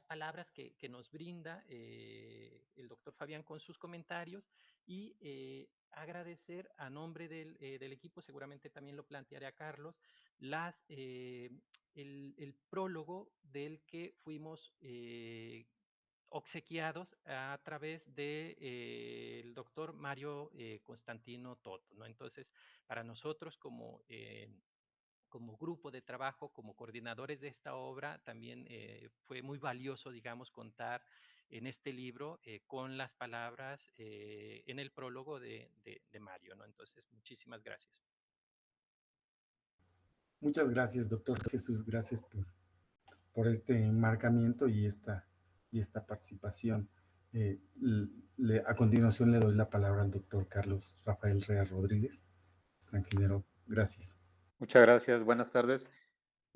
palabras que nos brinda el doctor Fabián con sus comentarios y agradecer a nombre del equipo, seguramente también lo plantearé a Carlos, el prólogo del que fuimos obsequiados a través de el doctor Mario Constantino Toto, ¿no? Entonces, para nosotros como grupo de trabajo, como coordinadores de esta obra, también fue muy valioso, digamos, contar en este libro con las palabras en el prólogo de Mario, ¿no? Entonces, muchísimas gracias. Muchas gracias, doctor Jesús. Gracias por este enmarcamiento y esta participación. A continuación le doy la palabra al doctor Carlos Rafael Rea Rodríguez, extranjero. Gracias. Muchas gracias. Buenas tardes.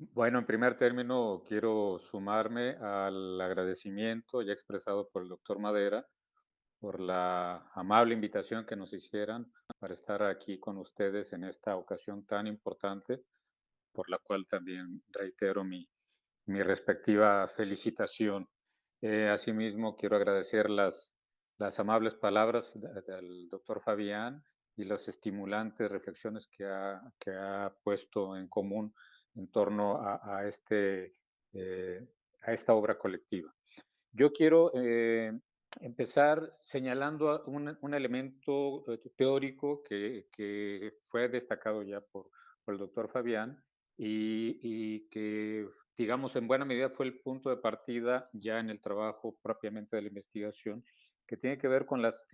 Bueno, en primer término, quiero sumarme al agradecimiento ya expresado por el doctor Madera por la amable invitación que nos hicieran para estar aquí con ustedes en esta ocasión tan importante, por la cual también reitero mi respectiva felicitación. Asimismo, quiero agradecer las amables palabras del doctor Fabián y las estimulantes reflexiones que ha puesto en común en torno a esta obra colectiva. Yo quiero empezar señalando un elemento teórico que fue destacado ya por el doctor Fabián y que, digamos, en buena medida fue el punto de partida ya en el trabajo propiamente de la investigación, que tiene que ver con las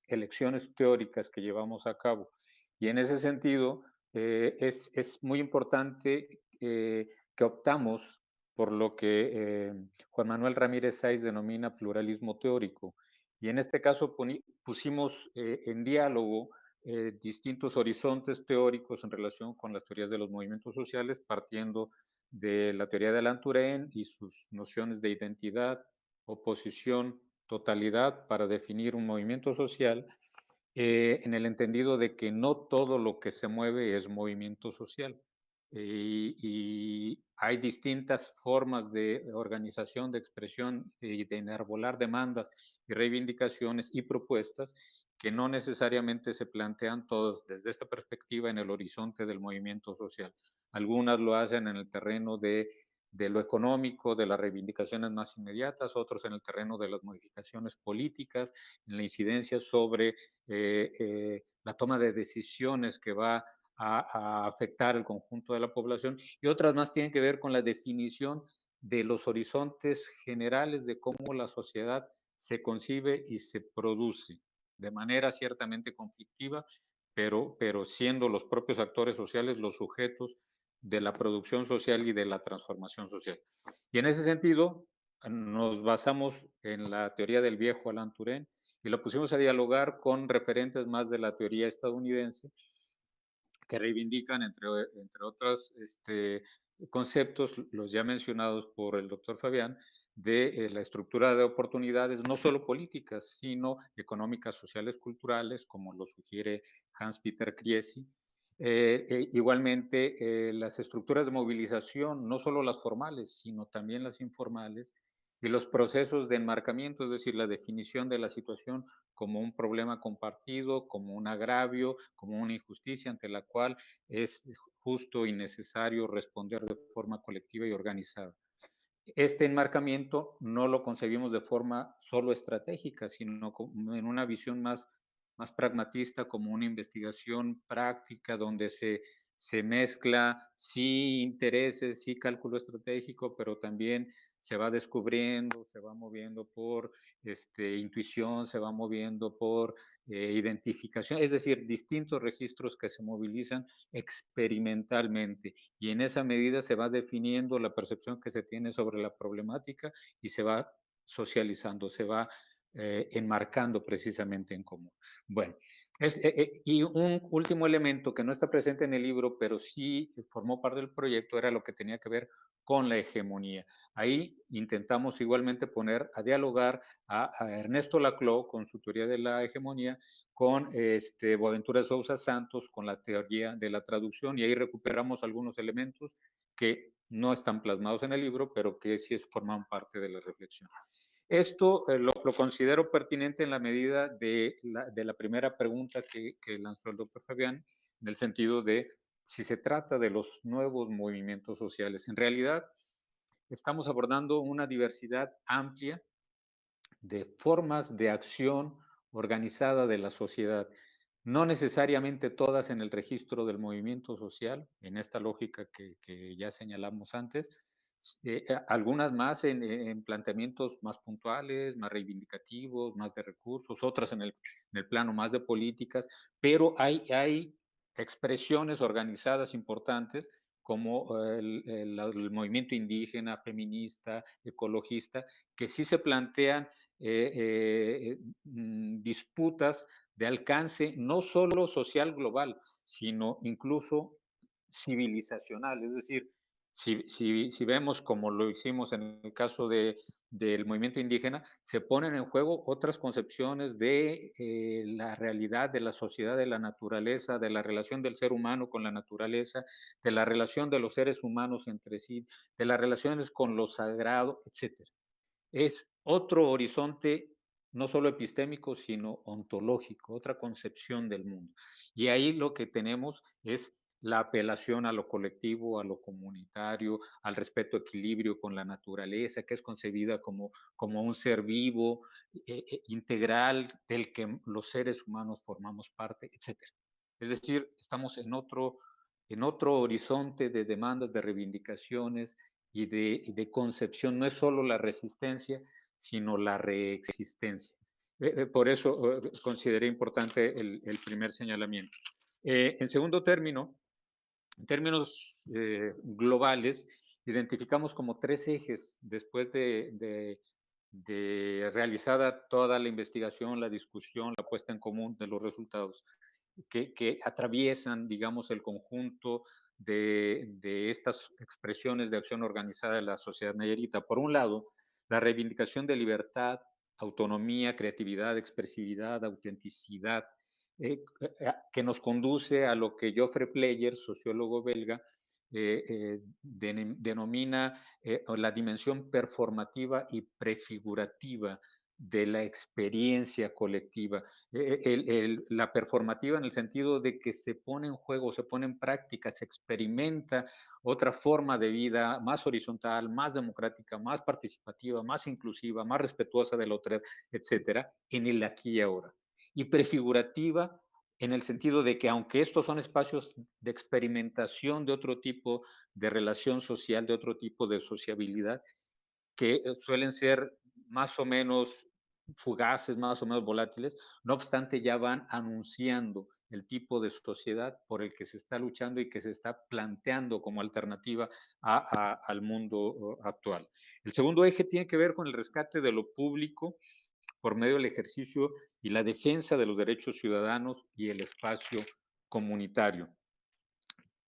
elecciones teóricas que llevamos a cabo. Y en ese sentido, es muy importante que optamos por lo que Juan Manuel Ramírez Sáiz denomina pluralismo teórico. Y en este caso pusimos en diálogo distintos horizontes teóricos en relación con las teorías de los movimientos sociales, partiendo de la teoría de Alain Touraine y sus nociones de identidad, oposición, totalidad para definir un movimiento social, en el entendido de que no todo lo que se mueve es movimiento social. Y hay distintas formas de organización, de expresión y de enarbolar demandas y reivindicaciones y propuestas que no necesariamente se plantean todos desde esta perspectiva en el horizonte del movimiento social. Algunas lo hacen en el terreno de lo económico, de las reivindicaciones más inmediatas, otros en el terreno de las modificaciones políticas, en la incidencia sobre la toma de decisiones que va a afectar el conjunto de la población, y otras más tienen que ver con la definición de los horizontes generales de cómo la sociedad se concibe y se produce de manera ciertamente conflictiva, pero siendo los propios actores sociales los sujetos de la producción social y de la transformación social. Y en ese sentido, nos basamos en la teoría del viejo Alan Turing y lo pusimos a dialogar con referentes más de la teoría estadounidense que reivindican, entre otros conceptos, los ya mencionados por el doctor Fabián, de la estructura de oportunidades, no solo políticas, sino económicas, sociales, culturales, como lo sugiere Hans-Peter Kriesi. Igualmente, las estructuras de movilización, no solo las formales, sino también las informales, y los procesos de enmarcamiento, es decir, la definición de la situación como un problema compartido, como un agravio, como una injusticia ante la cual es justo y necesario responder de forma colectiva y organizada. Este enmarcamiento no lo concebimos de forma solo estratégica, sino en una visión más pragmatista, como una investigación práctica donde se mezcla sí intereses, sí cálculo estratégico, pero también se va descubriendo, se va moviendo por intuición, se va moviendo por identificación, es decir, distintos registros que se movilizan experimentalmente y en esa medida se va definiendo la percepción que se tiene sobre la problemática y se va socializando, se va enmarcando precisamente en común. Bueno, y un último elemento que no está presente en el libro, pero sí formó parte del proyecto, era lo que tenía que ver con la hegemonía. Ahí intentamos igualmente poner a dialogar a Ernesto Laclau con su teoría de la hegemonía, con Boaventura de Sousa Santos, con la teoría de la traducción, y ahí recuperamos algunos elementos que no están plasmados en el libro, pero que sí forman parte de la reflexión. Esto lo considero pertinente en la medida de la primera pregunta que lanzó el doctor Fabián, en el sentido de si se trata de los nuevos movimientos sociales. En realidad, estamos abordando una diversidad amplia de formas de acción organizada de la sociedad, no necesariamente todas en el registro del movimiento social, en esta lógica que ya señalamos antes, algunas más en planteamientos más puntuales, más reivindicativos, más de recursos, otras en el plano más de políticas, pero hay expresiones organizadas importantes como el movimiento indígena, feminista, ecologista, que sí se plantean disputas de alcance no solo social global, sino incluso civilizacional. Es decir, si vemos como lo hicimos en el caso del movimiento indígena, se ponen en juego otras concepciones de la realidad de la sociedad, de la naturaleza, de la relación del ser humano con la naturaleza, de la relación de los seres humanos entre sí, de las relaciones con lo sagrado, etcétera. Es otro horizonte, no solo epistémico, sino ontológico, otra concepción del mundo. Y ahí lo que tenemos es la apelación a lo colectivo, a lo comunitario, al respeto, equilibrio con la naturaleza, que es concebida como un ser vivo, integral, del que los seres humanos formamos parte, etc. Es decir, estamos en otro horizonte de demandas, de reivindicaciones, y de concepción. No es solo la resistencia, sino la reexistencia. Por eso consideré importante el primer señalamiento. En segundo término, en términos globales, identificamos como tres ejes después de realizada toda la investigación, la discusión, la puesta en común de los resultados, que atraviesan, digamos, el conjunto de estas expresiones de acción organizada de la sociedad nayarita. Por un lado, la reivindicación de libertad, autonomía, creatividad, expresividad, autenticidad, que nos conduce a lo que Geoffrey Player, sociólogo belga, denomina la dimensión performativa y prefigurativa de la experiencia colectiva. La performativa en el sentido de que se pone en juego, se pone en práctica, se experimenta otra forma de vida más horizontal, más democrática, más participativa, más inclusiva, más respetuosa de la otra, etcétera, en el aquí y ahora. Y prefigurativa en el sentido de que aunque estos son espacios de experimentación de otro tipo de relación social, de otro tipo de sociabilidad, que suelen ser más o menos fugaces, más o menos volátiles, no obstante ya van anunciando el tipo de sociedad por el que se está luchando y que se está planteando como alternativa al mundo actual. El segundo eje tiene que ver con el rescate de lo público por medio del ejercicio y la defensa de los derechos ciudadanos y el espacio comunitario.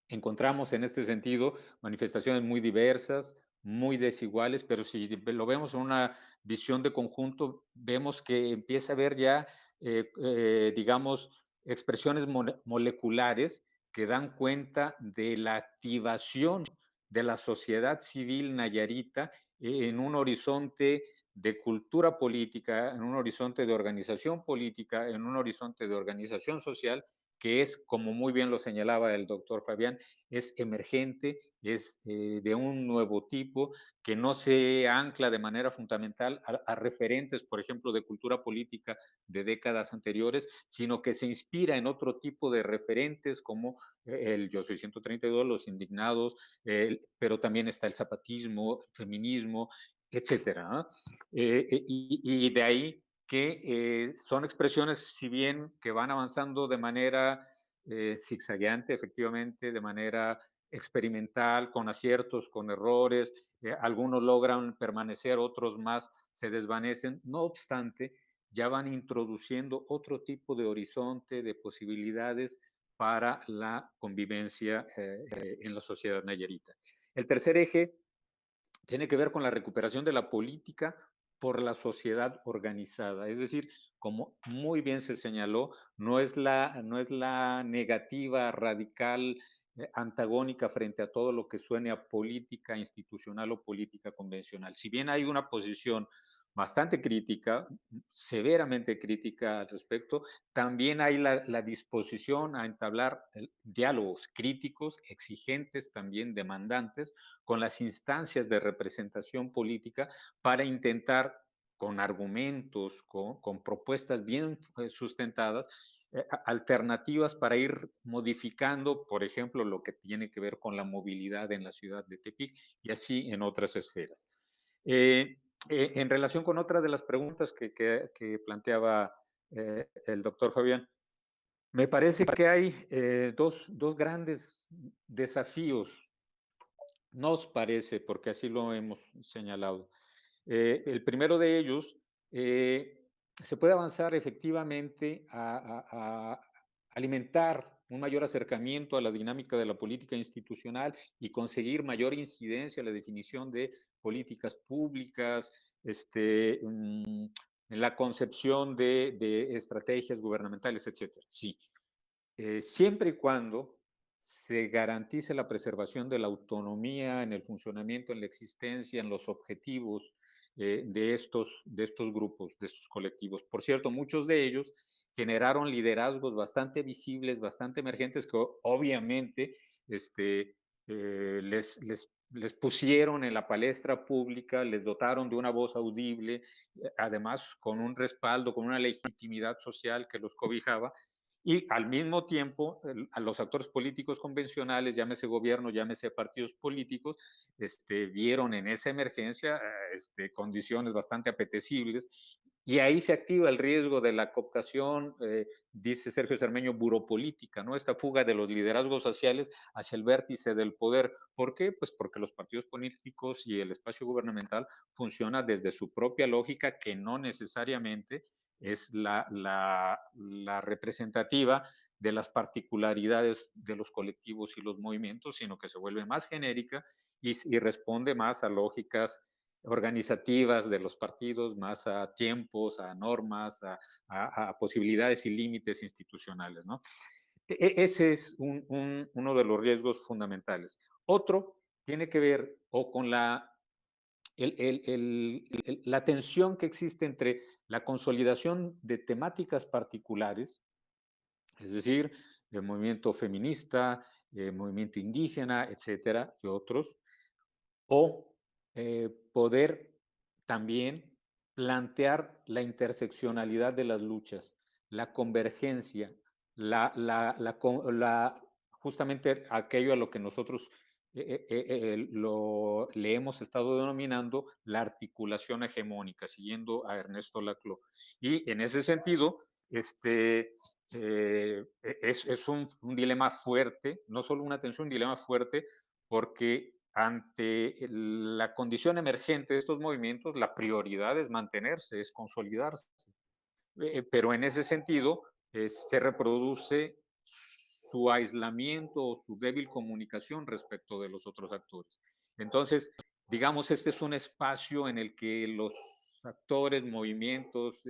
Encontramos en este sentido manifestaciones muy diversas, muy desiguales, pero si lo vemos en una visión de conjunto, vemos que empieza a haber ya, digamos, expresiones moleculares que dan cuenta de la activación de la sociedad civil nayarita en un horizonte de cultura política, en un horizonte de organización política, en un horizonte de organización social, que es, como muy bien lo señalaba el doctor Fabián, es emergente, es de un nuevo tipo, que no se ancla de manera fundamental a referentes, por ejemplo, de cultura política de décadas anteriores, sino que se inspira en otro tipo de referentes como el Yo Soy 132, Los Indignados, pero también está el zapatismo, el feminismo, etcétera, ¿no? Y de ahí que son expresiones, si bien que van avanzando de manera zigzagueante, efectivamente, de manera experimental, con aciertos, con errores, algunos logran permanecer, otros más se desvanecen, no obstante, ya van introduciendo otro tipo de horizonte, de posibilidades para la convivencia en la sociedad nayarita. El tercer eje tiene que ver con la recuperación de la política por la sociedad organizada. Es decir, como muy bien se señaló, no es la negativa radical, antagónica frente a todo lo que suene a política institucional o política convencional. Si bien hay una posición bastante crítica, severamente crítica al respecto, también hay la disposición a entablar diálogos críticos, exigentes, también demandantes, con las instancias de representación política para intentar, con argumentos, con propuestas bien sustentadas, alternativas para ir modificando, por ejemplo, lo que tiene que ver con la movilidad en la ciudad de Tepic y así en otras esferas. En relación con otra de las preguntas que planteaba el doctor Fabián, me parece que hay dos grandes desafíos, nos parece, porque así lo hemos señalado. El primero de ellos, se puede avanzar efectivamente a alimentar un mayor acercamiento a la dinámica de la política institucional y conseguir mayor incidencia en la definición de políticas públicas, en la concepción de estrategias gubernamentales, etcétera. Sí, siempre y cuando se garantice la preservación de la autonomía en el funcionamiento, en la existencia, en los objetivos de estos grupos, de estos colectivos. Por cierto, muchos de ellos generaron liderazgos bastante visibles, bastante emergentes, que obviamente les pusieron en la palestra pública, les dotaron de una voz audible, además con un respaldo, con una legitimidad social que los cobijaba, y al mismo tiempo, a los actores políticos convencionales, llámese gobierno, llámese partidos políticos, vieron en esa emergencia condiciones bastante apetecibles, y ahí se activa el riesgo de la cooptación, dice Sergio Cermeño, buropolítica, ¿no? Esta fuga de los liderazgos sociales hacia el vértice del poder. ¿Por qué? Pues porque los partidos políticos y el espacio gubernamental funciona desde su propia lógica, que no necesariamente es la representativa de las particularidades de los colectivos y los movimientos, sino que se vuelve más genérica y responde más a lógicas organizativas de los partidos, más a tiempos, a normas, a posibilidades y límites institucionales, ¿no? Ese es uno de los riesgos fundamentales. Otro tiene que ver o con la tensión que existe entre la consolidación de temáticas particulares, es decir, el movimiento feminista, el movimiento indígena, etcétera, y otros, o poder también plantear la interseccionalidad de las luchas, la convergencia, justamente aquello a lo que nosotros le hemos estado denominando la articulación hegemónica, siguiendo a Ernesto Laclau. Y en ese sentido, es un dilema fuerte, no solo una tensión, un dilema fuerte, porque ante la condición emergente de estos movimientos, la prioridad es mantenerse, es consolidarse. Pero en ese sentido, se reproduce su aislamiento o su débil comunicación respecto de los otros actores. Entonces, digamos, este es un espacio en el que los actores, movimientos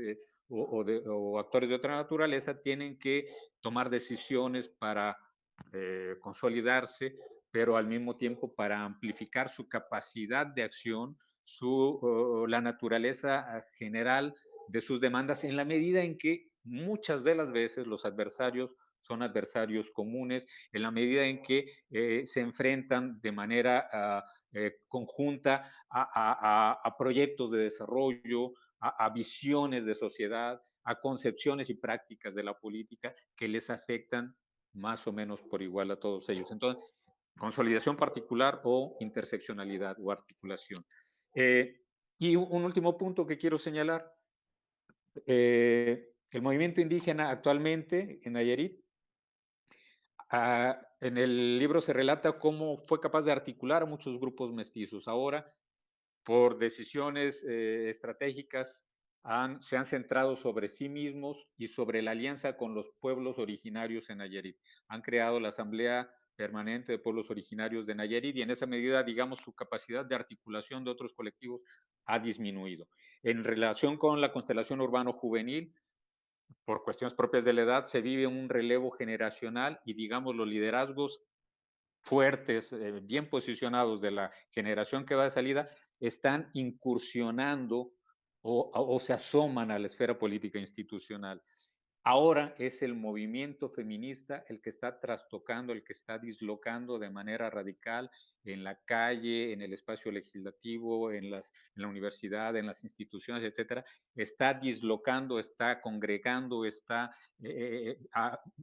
o actores de otra naturaleza tienen que tomar decisiones para consolidarse, pero al mismo tiempo para amplificar su capacidad de acción, la naturaleza general de sus demandas en la medida en que muchas de las veces los adversarios son adversarios comunes, en la medida en que se enfrentan de manera conjunta a proyectos de desarrollo, a visiones de sociedad, a concepciones y prácticas de la política que les afectan más o menos por igual a todos ellos. Entonces, consolidación particular o interseccionalidad o articulación. Y un último punto que quiero señalar, el movimiento indígena actualmente en Nayarit, en el libro se relata cómo fue capaz de articular a muchos grupos mestizos. Ahora, por decisiones estratégicas, se han centrado sobre sí mismos y sobre la alianza con los pueblos originarios en Nayarit. Han creado la Asamblea Permanente de Pueblos Originarios de Nayarit y en esa medida, digamos, su capacidad de articulación de otros colectivos ha disminuido. En relación con la constelación urbano-juvenil, por cuestiones propias de la edad, se vive un relevo generacional y, digamos, los liderazgos fuertes, bien posicionados de la generación que va de salida, están incursionando o se asoman a la esfera política institucional. Ahora es el movimiento feminista el que está trastocando, el que está dislocando de manera radical en la calle, en el espacio legislativo, en la universidad, en las instituciones, etcétera. Está dislocando, está congregando, está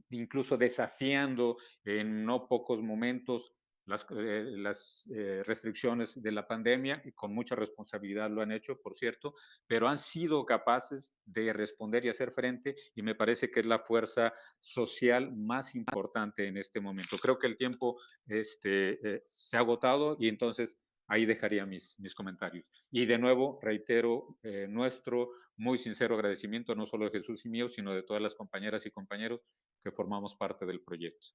incluso desafiando en no pocos momentos las restricciones de la pandemia, y con mucha responsabilidad lo han hecho, por cierto, pero han sido capaces de responder y hacer frente, y me parece que es la fuerza social más importante en este momento. Creo que el tiempo se ha agotado y entonces ahí dejaría mis comentarios. Y de nuevo, reitero nuestro muy sincero agradecimiento, no solo de Jesús y mío, sino de todas las compañeras y compañeros que formamos parte del proyecto.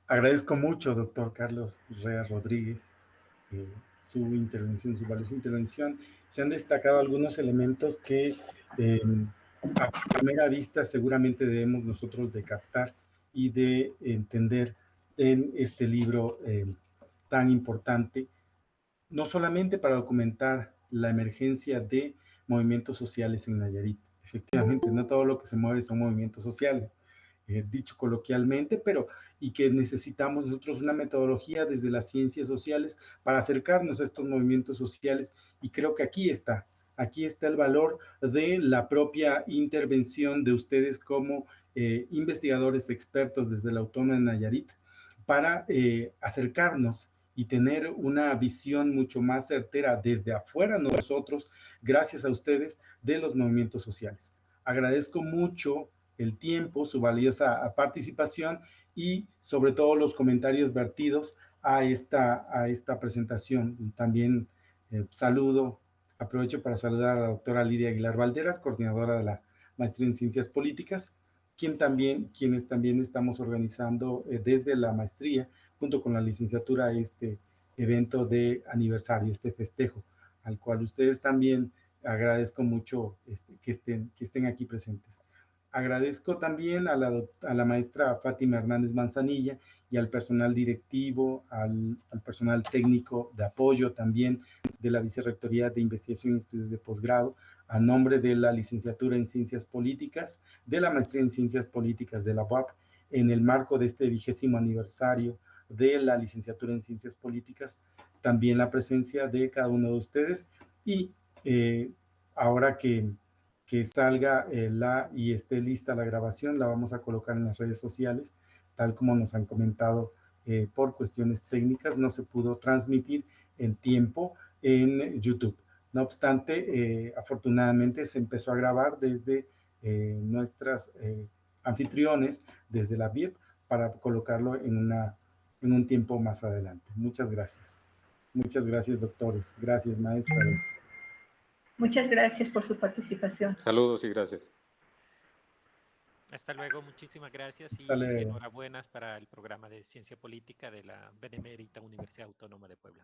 Agradezco mucho, doctor Carlos Rea Rodríguez, su intervención, su valiosa intervención. Se han destacado algunos elementos que a primera vista seguramente debemos nosotros de captar y de entender en este libro tan importante, no solamente para documentar la emergencia de movimientos sociales en Nayarit. Efectivamente, no todo lo que se mueve son movimientos sociales, dicho coloquialmente, pero y que necesitamos nosotros una metodología desde las ciencias sociales para acercarnos a estos movimientos sociales, y creo que aquí está el valor de la propia intervención de ustedes como investigadores expertos desde la Autónoma de Nayarit para acercarnos y tener una visión mucho más certera desde afuera nosotros, gracias a ustedes, de los movimientos sociales. Agradezco mucho el tiempo, su valiosa participación y sobre todo los comentarios vertidos a esta presentación. También aprovecho para saludar a la doctora Lidia Aguilar Valderas, coordinadora de la Maestría en Ciencias Políticas, quienes también estamos organizando desde la maestría, junto con la licenciatura, este evento de aniversario, este festejo, al cual ustedes también agradezco mucho que estén aquí presentes. Agradezco también a la maestra Fátima Hernández Manzanilla y al personal directivo, al personal técnico de apoyo también de la Vicerrectoría de Investigación y Estudios de Posgrado, a nombre de la licenciatura en Ciencias Políticas, de la maestría en Ciencias Políticas de la UAP, en el marco de este 20º aniversario de la licenciatura en Ciencias Políticas, también la presencia de cada uno de ustedes. Y ahora que salga y esté lista la grabación, la vamos a colocar en las redes sociales, tal como nos han comentado, por cuestiones técnicas no se pudo transmitir en tiempo en YouTube. No obstante, afortunadamente se empezó a grabar desde nuestras anfitriones, desde la BIP, para colocarlo en un tiempo más adelante. Muchas gracias. Muchas gracias, doctores. Gracias, maestra. Muchas gracias por su participación. Saludos y gracias. Hasta luego, muchísimas gracias Hasta y luego. enhorabuenas para el programa de Ciencia Política de la Benemérita Universidad Autónoma de Puebla.